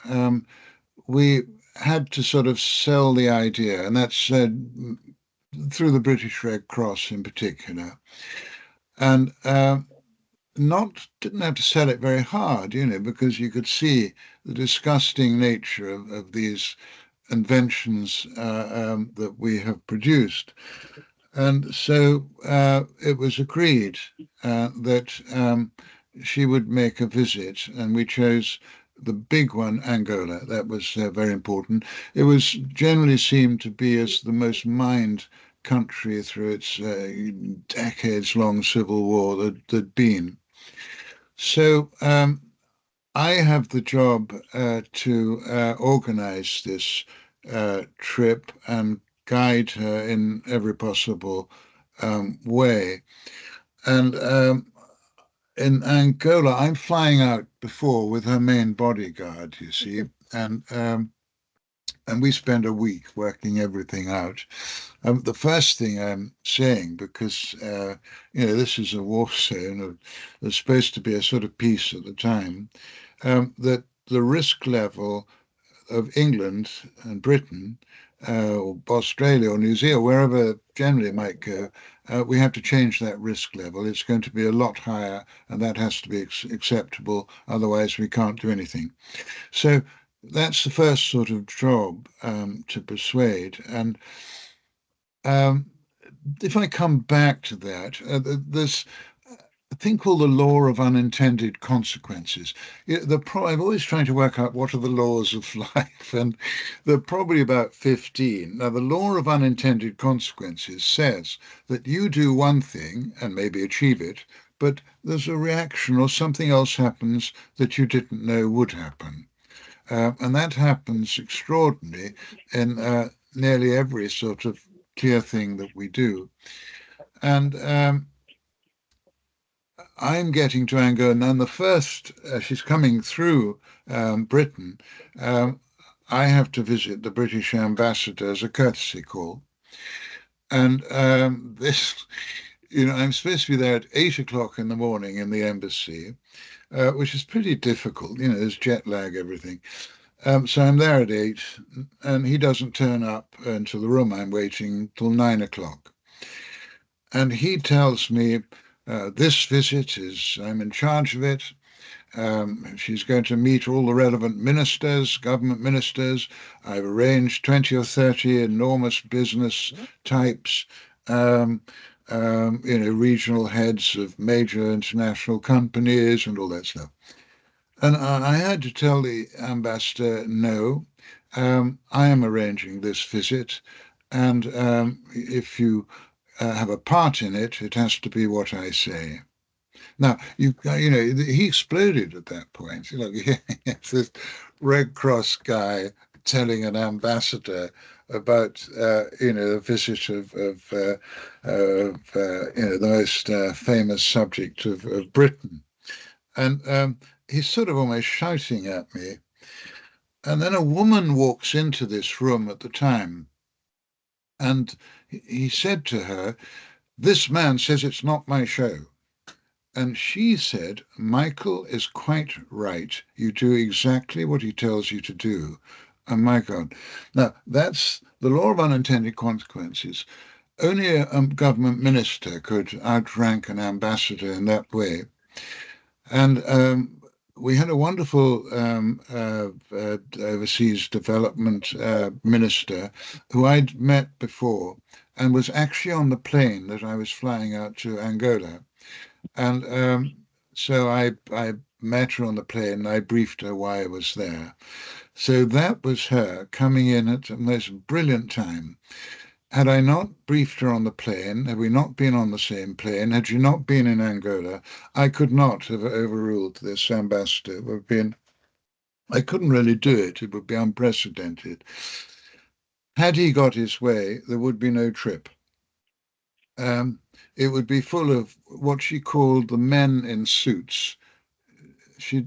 we had to sort of sell the idea, and that's through the British Red Cross in particular, and didn't have to sell it very hard, because you could see the disgusting nature of these inventions that we have produced. And so it was agreed that she would make a visit, and we chose the big one, Angola. That was very important. It was generally seen to be as the most mined country through its decades-long civil war that'd been. So I have the job to organize this trip and guide her in every possible way. And in Angola, I'm flying out before with her main bodyguard, you see, and we spend a week working everything out. The first thing I'm saying, because this is a war zone, there's supposed to be a sort of peace at the time, that the risk level of England and Britain, or Australia or New Zealand, wherever generally it might go, we have to change that risk level. It's going to be a lot higher, and that has to be acceptable. Otherwise, we can't do anything. So that's the first sort of job to persuade. And um, if I come back to that, there's a thing called the law of unintended consequences. I'm always trying to work out what are the laws of life, and there are probably about 15. Now, the law of unintended consequences says that you do one thing and maybe achieve it, but there's a reaction or something else happens that you didn't know would happen. And that happens extraordinarily in nearly every sort of clear thing that we do. And I'm getting to Angola, and the first, she's coming through Britain. I have to visit the British ambassador as a courtesy call. And this, I'm supposed to be there at 8 o'clock in the morning in the embassy, which is pretty difficult. There's jet lag, everything. So I'm there at 8, and he doesn't turn up into the room. I'm waiting till 9 o'clock. And he tells me, this visit I'm in charge of it. She's going to meet all the relevant ministers, government ministers. I've arranged 20 or 30 enormous business types, regional heads of major international companies and all that stuff. And I had to tell the ambassador, no, I am arranging this visit. And if you have a part in it, it has to be what I say. Now, he exploded at that point. This Red Cross guy telling an ambassador about, the visit of the most famous subject of Britain. And he's sort of almost shouting at me. And then a woman walks into this room at the time, and he said to her, "This man says it's not my show." And she said, "Michael is quite right. You do exactly what he tells you to do." And my God. Now, that's the law of unintended consequences. Only a government minister could outrank an ambassador in that way. And we had a wonderful overseas development minister who I'd met before and was actually on the plane that I was flying out to Angola. And so I met her on the plane and I briefed her why I was there. So that was her coming in at the most brilliant time. Had I not briefed her on the plane, had we not been on the same plane, had she not been in Angola, I could not have overruled this ambassador. I couldn't really do it. It would be unprecedented. Had he got his way, there would be no trip. It would be full of what she called the men in suits. She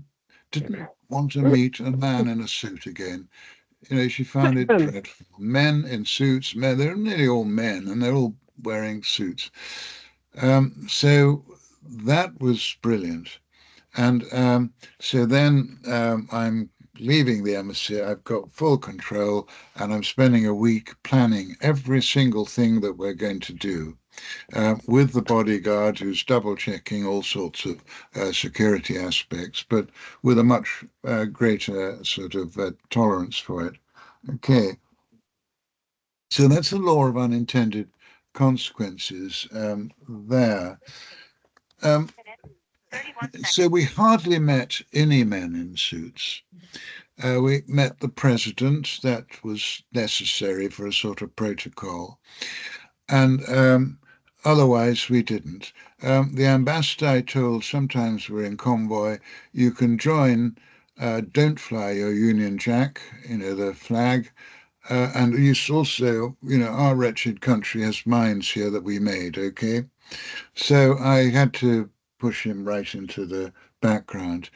didn't want to meet a man in a suit again. She found it dreadful. Men in suits, they're nearly all men, and they're all wearing suits. So that was brilliant. And so then I'm leaving the embassy. I've got full control, and I'm spending a week planning every single thing that we're going to do. With the bodyguard who's double checking all sorts of security aspects, but with a much greater sort of tolerance for it. Okay. So that's the law of unintended consequences there. so we hardly met any men in suits. We met the president, that was necessary for a sort of protocol, and otherwise we didn't. The ambassador, I told, sometimes we're in convoy, you can join, don't fly your Union Jack, the flag, and it's also, our wretched country has mines here that we made, okay? So I had to push him right into the background.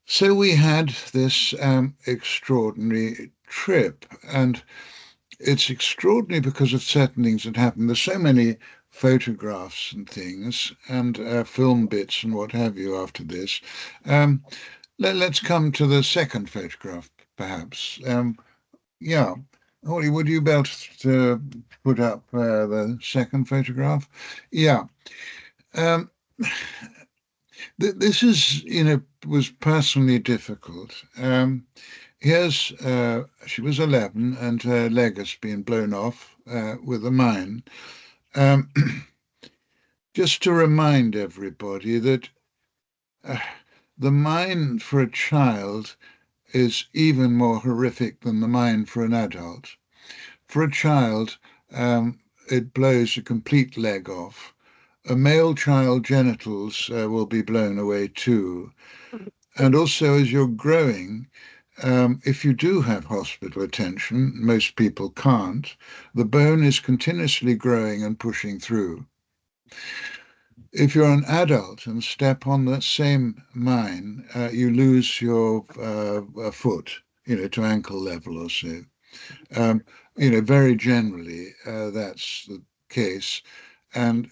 So we had this extraordinary trip, and it's extraordinary because of certain things that happened. There's so many photographs and things, and film bits and what have you after this. Let's come to the second photograph, perhaps. Yeah. Holly, would you be able to put up the second photograph? Yeah. Um, this is, was personally difficult. Here's, she was 11 and her leg has been blown off with a mine. Just to remind everybody that the mine for a child is even more horrific than the mine for an adult. For a child, it blows a complete leg off. A male child genitals will be blown away too. And also, as you're growing, if you do have hospital attention, most people can't, the bone is continuously growing and pushing through. If you're an adult and step on that same mine, you lose your foot, to ankle level or so. Very generally, that's the case. And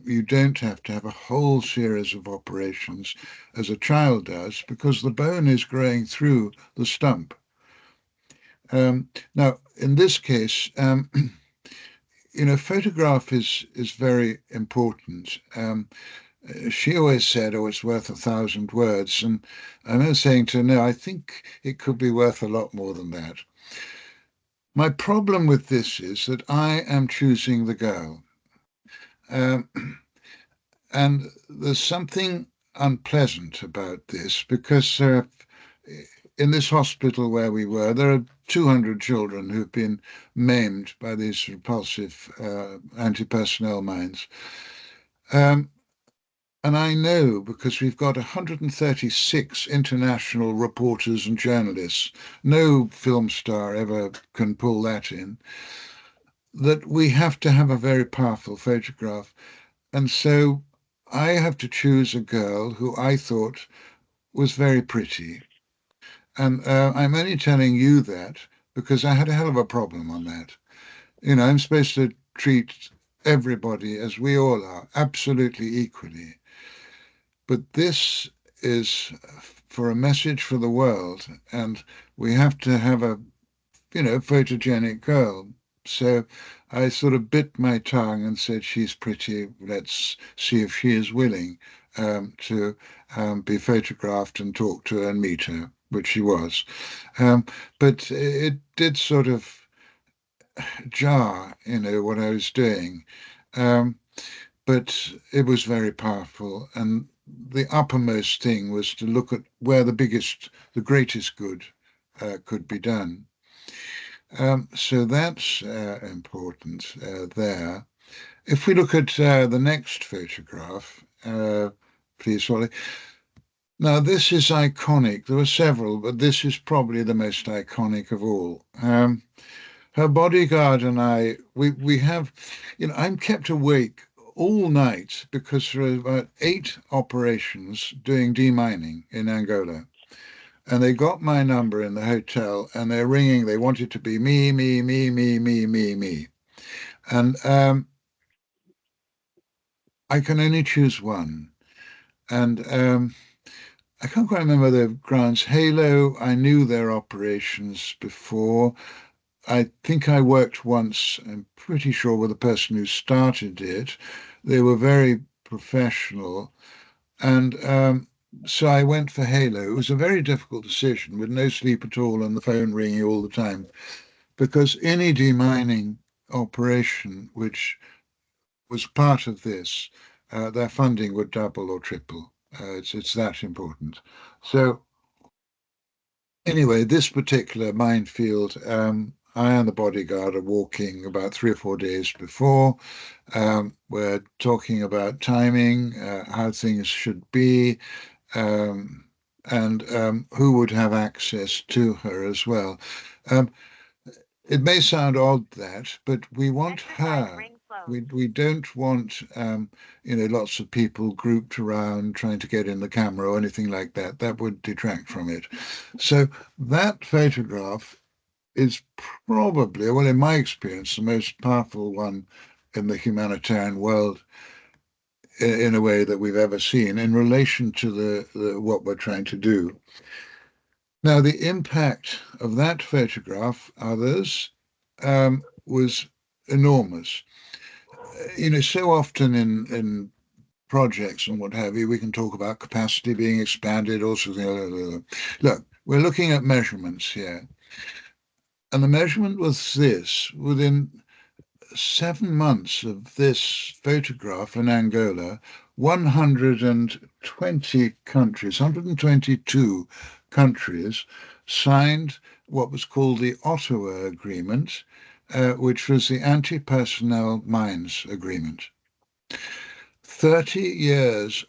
you don't have to have a whole series of operations as a child does because the bone is growing through the stump. Now, in this case, photograph is very important. She always said, oh, it's worth 1,000 words. And I remember saying to her, no, I think it could be worth a lot more than that. My problem with this is that I am choosing the girl. And there's something unpleasant about this because in this hospital where we were, there are 200 children who've been maimed by these repulsive anti-personnel mines. And I know because we've got 136 international reporters and journalists, no film star ever can pull that in, that we have to have a very powerful photograph. And so I have to choose a girl who I thought was very pretty. And I'm only telling you that because I had a hell of a problem on that. I'm supposed to treat everybody as we all are, absolutely equally. But this is for a message for the world, and we have to have a, photogenic girl. So I sort of bit my tongue and said, she's pretty. Let's see if she is willing to be photographed and talk to her and meet her, which she was. But it did sort of jar, what I was doing. But it was very powerful. And the uppermost thing was to look at where the greatest good could be done. So that's important there. If we look at the next photograph, please, Holly. Now, this is iconic. There were several, but this is probably the most iconic of all. Her bodyguard and I, we have, I'm kept awake all night because there are about 8 operations doing demining in Angola. And they got my number in the hotel and they're ringing. They want it to be me, me, me, me, me, me, me. And I can only choose one. And I can't quite remember the grounds. Halo, I knew their operations before. I think I worked once, I'm pretty sure, with the person who started it. They were very professional. And so I went for Halo. It was a very difficult decision with no sleep at all and the phone ringing all the time, because any demining operation which was part of this, their funding would double or triple. It's that important. So anyway, this particular minefield, I and the bodyguard are walking about 3 or 4 days before. We're talking about timing, how things should be, um, and who would have access to her as well. Um, it may sound odd that, but we want her. We don't want lots of people grouped around trying to get in the camera or anything like that. That would detract from it. So that photograph is probably, well, in my experience, the most powerful one in the humanitarian world in a way that we've ever seen in relation to the what we're trying to do. Now, the impact of that photograph, others, was enormous. So often in projects and what have you, we can talk about capacity being expanded, also. Look, we're looking at measurements here. And the measurement was this: within 7 months of this photograph in Angola, 120 countries, 122 countries signed what was called the Ottawa Agreement, which was the Anti-Personnel Mines Agreement. 30 years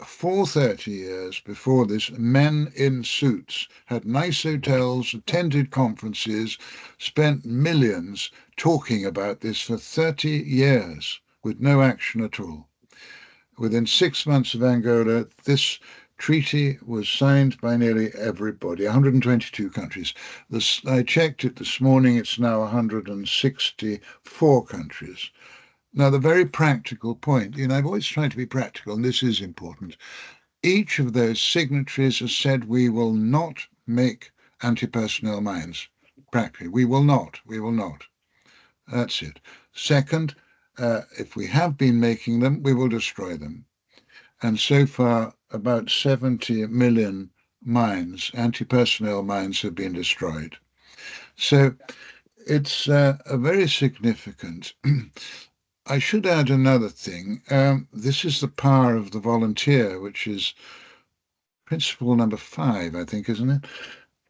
before this, men in suits had nice hotels, attended conferences, spent millions talking about this for 30 years with no action at all. Within 6 months of Angola, this treaty was signed by nearly everybody, 122 countries. I checked it this morning, it's now 164 countries. Now, the very practical point, I've always tried to be practical, and this is important. Each of those signatories has said we will not make anti-personnel mines. Practically, we will not. That's it. Second, if we have been making them, we will destroy them. And so far, about 70 million mines, anti-personnel mines, have been destroyed. So it's a very significant. I should add another thing. This is the power of the volunteer, which is principle number 5, I think, isn't it?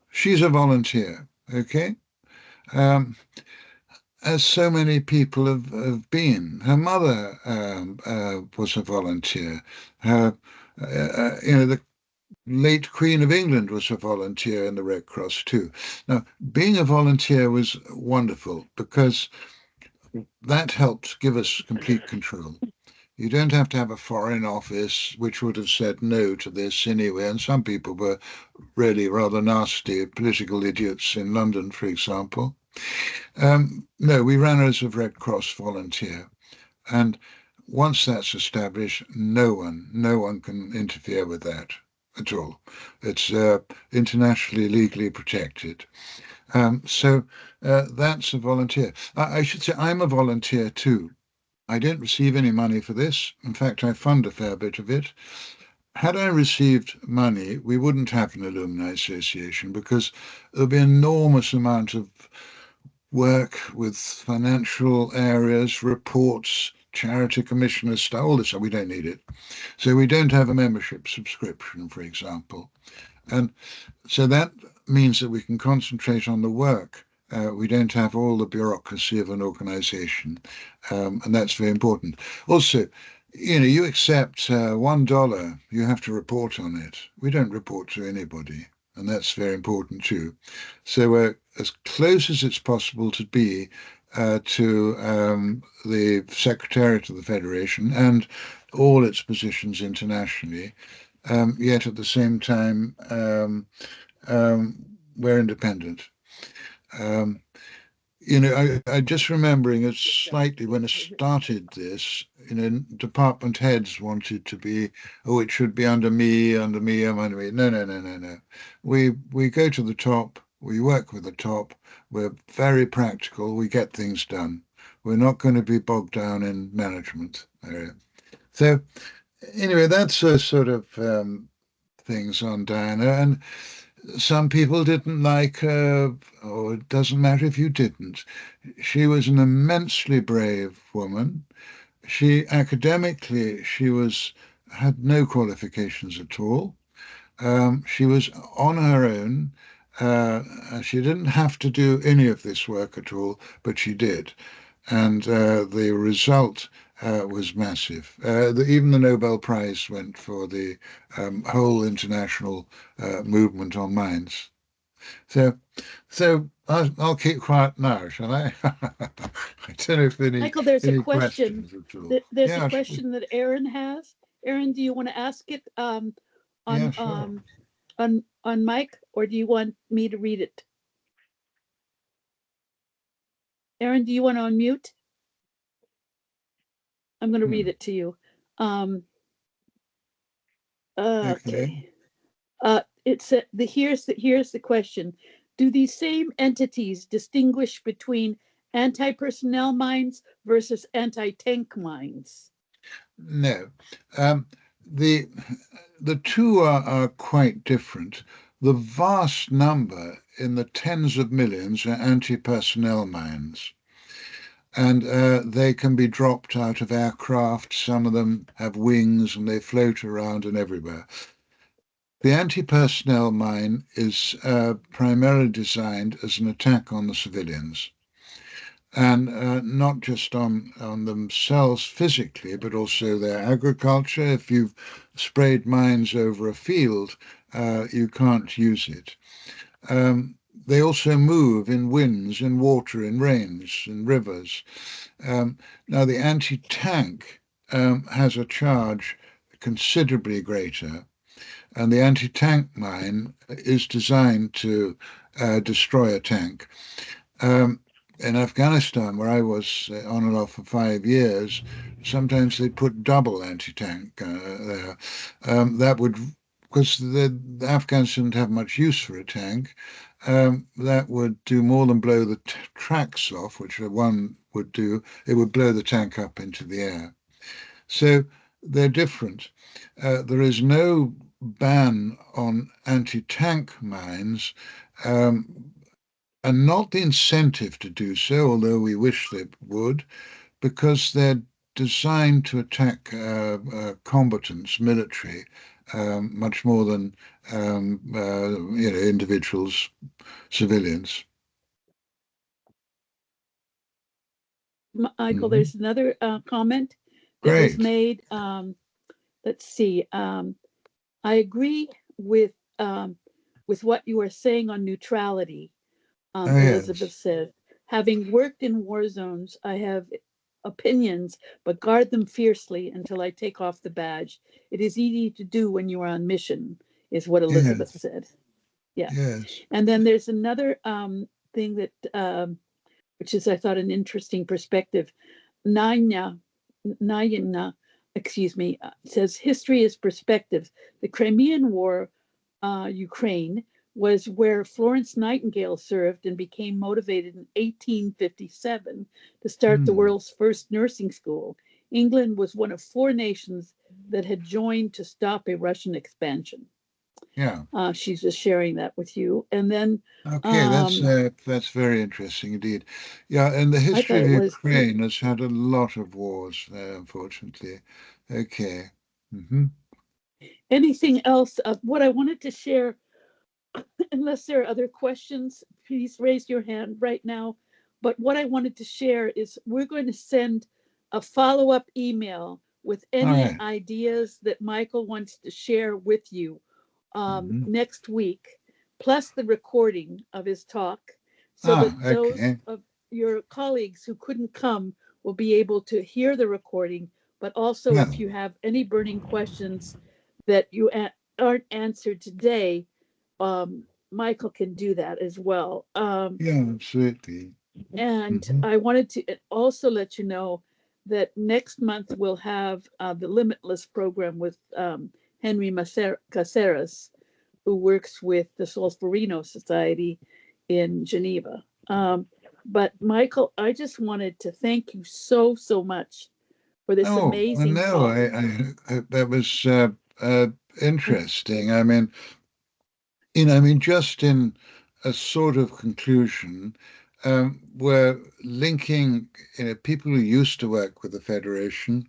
She's a volunteer, okay? As so many people have been. Her mother was a volunteer. The late Queen of England was a volunteer in the Red Cross too. Now, being a volunteer was wonderful because that helped give us complete control. You don't have to have a foreign office, which would have said no to this anyway. And some people were really rather nasty, political idiots in London, for example. No, we ran as a Red Cross volunteer. And once that's established, no one can interfere with that at all. It's internationally legally protected. So that's a volunteer. I should say I'm a volunteer too. I don't receive any money for this. In fact, I fund a fair bit of it. Had I received money, we wouldn't have an Alumni Association because there'll be an enormous amount of work with financial areas, reports, charity commissioners, all this. We don't need it. So we don't have a membership subscription, for example. And so that means that we can concentrate on the work. We don't have all the bureaucracy of an organization, and that's very important. Also, you accept $1, you have to report on it. We don't report to anybody, and that's very important too. So we're as close as it's possible to be to the Secretariat of the Federation and all its positions internationally, yet at the same time we're independent. I just remembering it slightly when I started this, department heads wanted to be, it should be under me. No. We go to the top, we work with the top, we're very practical, we get things done. We're not going to be bogged down in management area. So anyway, that's a sort of things on Diana. And some people didn't like her, or it doesn't matter if you didn't. She was an immensely brave woman. Academically, she was had no qualifications at all. She was on her own. She didn't have to do any of this work at all, but she did. And the result was massive. Even the Nobel Prize went for the whole international movement on mines. So, I'll keep quiet now, shall I? I don't know if Michael, there's a any question. questions at all. There's a Yeah, question that Aaron has. Aaron, do you want to ask it yeah, on sure. on mic, or do you want me to read it? Aaron, do you want to unmute? I'm going to read it to you. Okay. Okay. Here's the question. Do these same entities distinguish between anti-personnel mines versus anti-tank mines? No. The the two are quite different. The vast number in the tens of millions are anti-personnel mines, and they can be dropped out of aircraft. Some of them have wings and they float around and everywhere. The anti-personnel mine is primarily designed as an attack on the civilians, and not just on themselves physically, but also their agriculture. If you've sprayed mines over a field, you can't use it. They also move in winds, in water, in rains, in rivers. Now, the anti-tank has a charge considerably greater, and the anti-tank mine is designed to destroy a tank. In Afghanistan, where I was on and off for 5 years, sometimes they put double anti-tank there. That would, because the Afghans didn't have much use for a tank, that would do more than blow the tracks off, which one would do. It would blow the tank up into the air. So they're different. There is no ban on anti-tank mines, and not the incentive to do so, although we wish they would, because they're designed to attack combatants, military, much more than individuals, civilians. Michael, Mhm. there's another comment that was Great. made. Let's see. I agree with what you are saying on neutrality. Oh, Elizabeth yes. said, having worked in war zones, I have opinions, but guard them fiercely until I take off the badge. It is easy to do when you are on mission, is what Elizabeth Yes. said. Yeah. Yes. And then there's another thing that, which is, I thought, an interesting perspective. Nayana, excuse me, says history is perspective. The Crimean War, Ukraine, was where Florence Nightingale served and became motivated in 1857 to start the Hmm. world's first nursing school. England was one of 4 nations that had joined to stop a Russian expansion. Yeah. She's just sharing that with you. And then Okay, um, that's very interesting indeed. Yeah, and the I history thought of it was Ukraine has had a lot of wars, unfortunately. Okay. Hmm. anything else of what I wanted to share. Unless there are other questions, please raise your hand right now. But what I wanted to share is we're going to send a follow-up email with All any right. ideas that Michael wants to share with you Hmm. next week, plus the recording of his talk, so that Ah, those okay. of your colleagues who couldn't come will be able to hear the recording. But also, if Well, you have any burning questions that you aren't answered today, Michael can do that as well. yeah, absolutely. And Hmm. I wanted to also let you know that next month we'll have the Limitless program with Henry Caceres, who works with the Solferino Society in Geneva. But Michael, I just wanted to thank you so much for this Oh, well, amazing no, talk. that was interesting. I mean, just in a sort of conclusion, we're linking, people who used to work with the Federation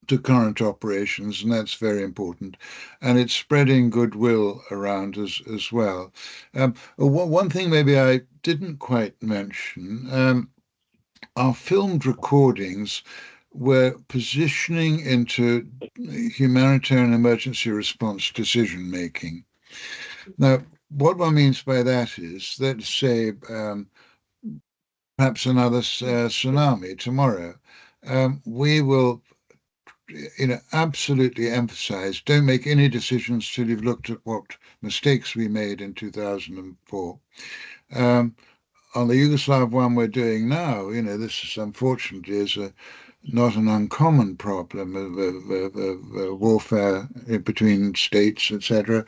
to current operations, and that's very important. And it's spreading goodwill around as well. One thing maybe I didn't quite mention, our filmed recordings were positioning into humanitarian emergency response decision making. Now, what one means by that is, let's say, perhaps another tsunami tomorrow. We will, absolutely emphasize, don't make any decisions till you've looked at what mistakes we made in 2004. On the Yugoslav one we're doing now, this is unfortunately not an uncommon problem of warfare between states, etc.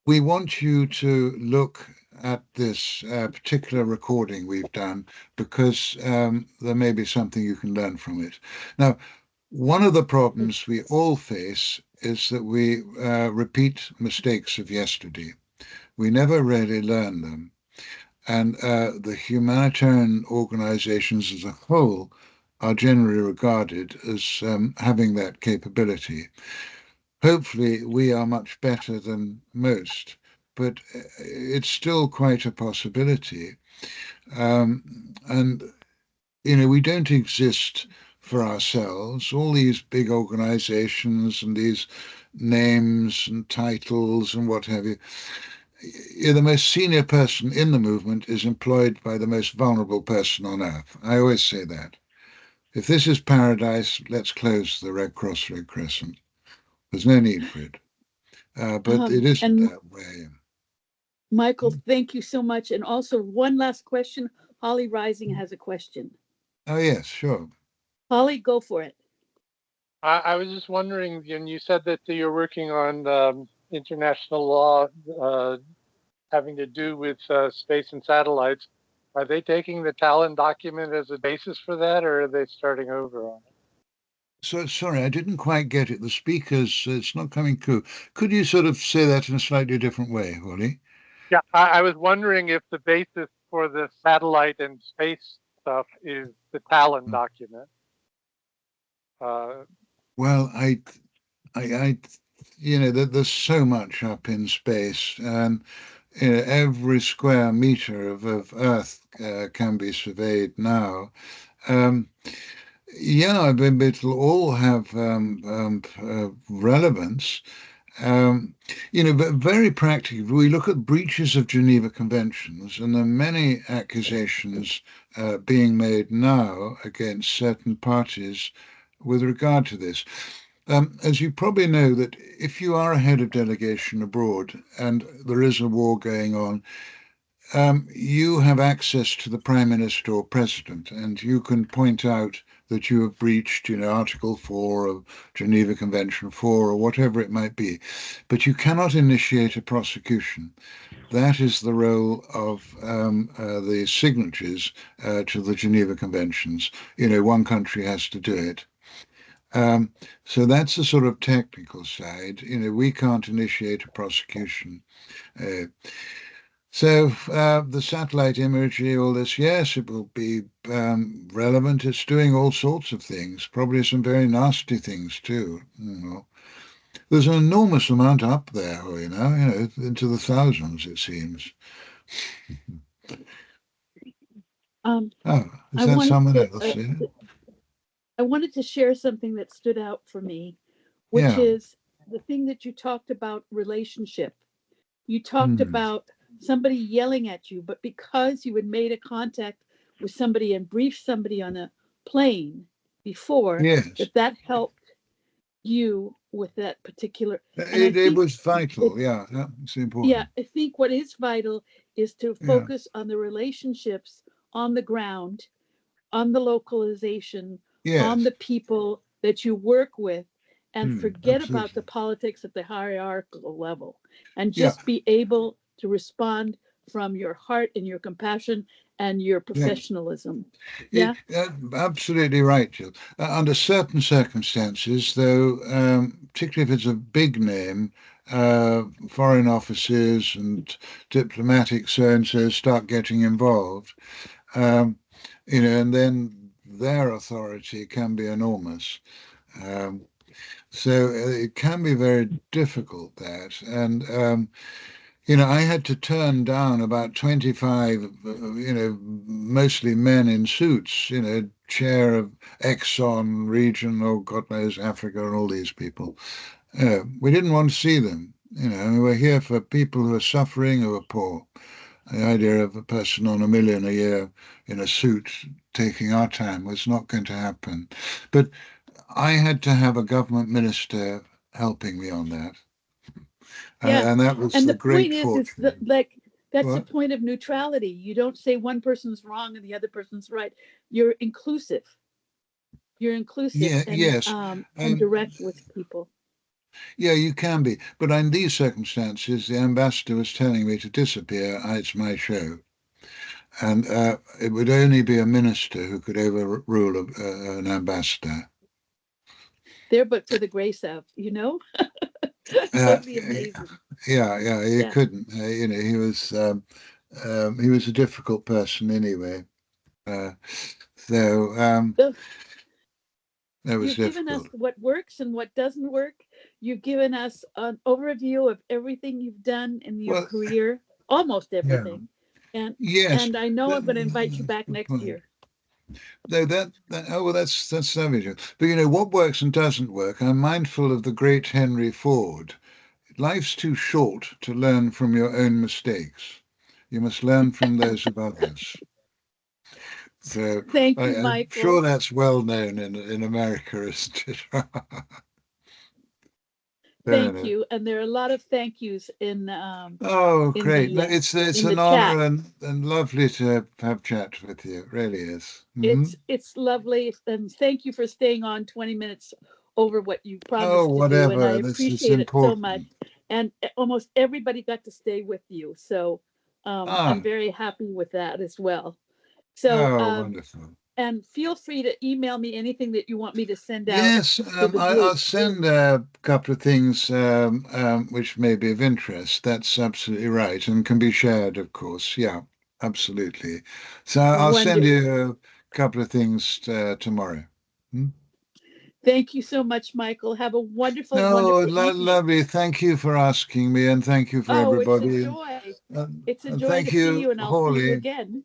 We want you to look at this particular recording we've done, because there may be something you can learn from it. Now, one of the problems we all face is that we repeat mistakes of yesterday. We never really learn them. And the humanitarian organizations as a whole are generally regarded as having that capability. Hopefully, we are much better than most, but it's still quite a possibility. And, we don't exist for ourselves. All these big organizations and these names and titles and what have you, the most senior person in the movement is employed by the most vulnerable person on earth. I always say that. If this is paradise, let's close the Red Cross, Red Crescent. There's no need for it. But it isn't that way. Michael, thank you so much. And also, one last question. Holly Rising has a question. Oh, yes, sure. Holly, go for it. I was just wondering, and you said that you're working on international law having to do with space and satellites. Are they taking the Talon document as a basis for that, or are they starting over on it? So sorry, I didn't quite get it. The speakers, it's not coming through. Could you sort of say that in a slightly different way, Holly? Yeah, I was wondering if the basis for the satellite and space stuff is the Talon document. Well, there's so much up in space, and every square meter of Earth can be surveyed now. Yeah, it'll all have relevance. But very practically, we look at breaches of Geneva Conventions, and there are many accusations being made now against certain parties with regard to this. As you probably know, that if you are a head of delegation abroad and there is a war going on, you have access to the Prime Minister or President, and you can point out that you have breached, Article 4 of Geneva Convention 4 or whatever it might be. But you cannot initiate a prosecution. That is the role of the signatories to the Geneva Conventions. One country has to do it. So that's the sort of technical side. We can't initiate a prosecution. So the satellite imagery, all this, yes, it will be relevant. It's doing all sorts of things, probably some very nasty things too. There's an enormous amount up there, into the thousands, it seems. Is that someone else? I wanted to share something that stood out for me, which is the thing that you talked about, relationship. You talked about somebody yelling at you, but because you had made a contact with somebody and briefed somebody on a plane before, that helped you with that particular. It was vital. It's important. Yeah, I think what is vital is to focus on the relationships on the ground, on the localization, on the people that you work with, and forget about the politics at the hierarchical level, and just be able to respond from your heart and your compassion and your professionalism. Absolutely right, Jill. Under certain circumstances, though, particularly if it's a big name, foreign offices and diplomatic so-and-so start getting involved, and then their authority can be enormous. So it can be very difficult, that. And, I had to turn down about 25, mostly men in suits, chair of Exxon region, or God knows, Africa, and all these people. We didn't want to see them. We were here for people who are suffering, who are poor. The idea of a person on $1 million a year in a suit taking our time was not going to happen. But I had to have a government minister helping me on that. Yeah. And that was And a the great point is fortune. that's the What? point of neutrality. You don't say one person's wrong and the other person's right. You're inclusive. You're inclusive Yeah, and yes. direct with people. Yeah, you can be. But in these circumstances, the ambassador was telling me to disappear. It's my show. And it would only be a minister who could overrule an ambassador. There, but for the grace of, totally amazing. Yeah, he couldn't. He was a difficult person anyway. So that was You've given us difficult. what works and what doesn't work. You've given us an overview of everything you've done in your Well, career, almost yeah, everything. And yes. I know I'm going to invite you back next year. No, that's savage. But what works and doesn't work. I'm mindful of the great Henry Ford. Life's too short to learn from your own mistakes. You must learn from those of others. So Thank you, I'm sure Michael. that's well known in America, isn't it? Thank you. And there are a lot of thank yous in Oh, in great. No, the it's in the an chat. honor and lovely to have chat with you. It really is. Mm-hmm. It's lovely, and thank you for staying on 20 minutes over what you Oh, promised to do, and I whatever. This is appreciate it so much. important. And almost everybody got to stay with you, so I'm Ah, very happy with that as well. So oh, wonderful. and feel free to email me anything that you want me to send out Yes, to the I'll group. send a couple of things which may be of interest. That's absolutely right, and can be shared, of course. Yeah, absolutely. So I'll send Wonderful. you a couple of things tomorrow. Hmm? Thank you so much, Michael. Have a wonderful, No, wonderful evening. lovely. Thank you for asking me, and thank you for Oh, it's a everybody. joy. It's a And joy thank to see you, you, and I'll see you Hawley. again.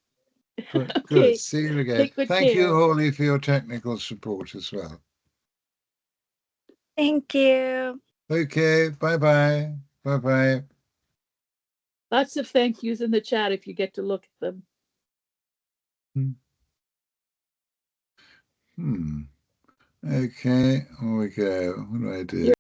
Good. Okay, See you again. take good Thank you, care. Hawley, for your technical support as well. Thank you. Okay. Bye-bye. Bye-bye. Lots of thank yous in the chat if you get to look at them. Okay, here we go. What do I do?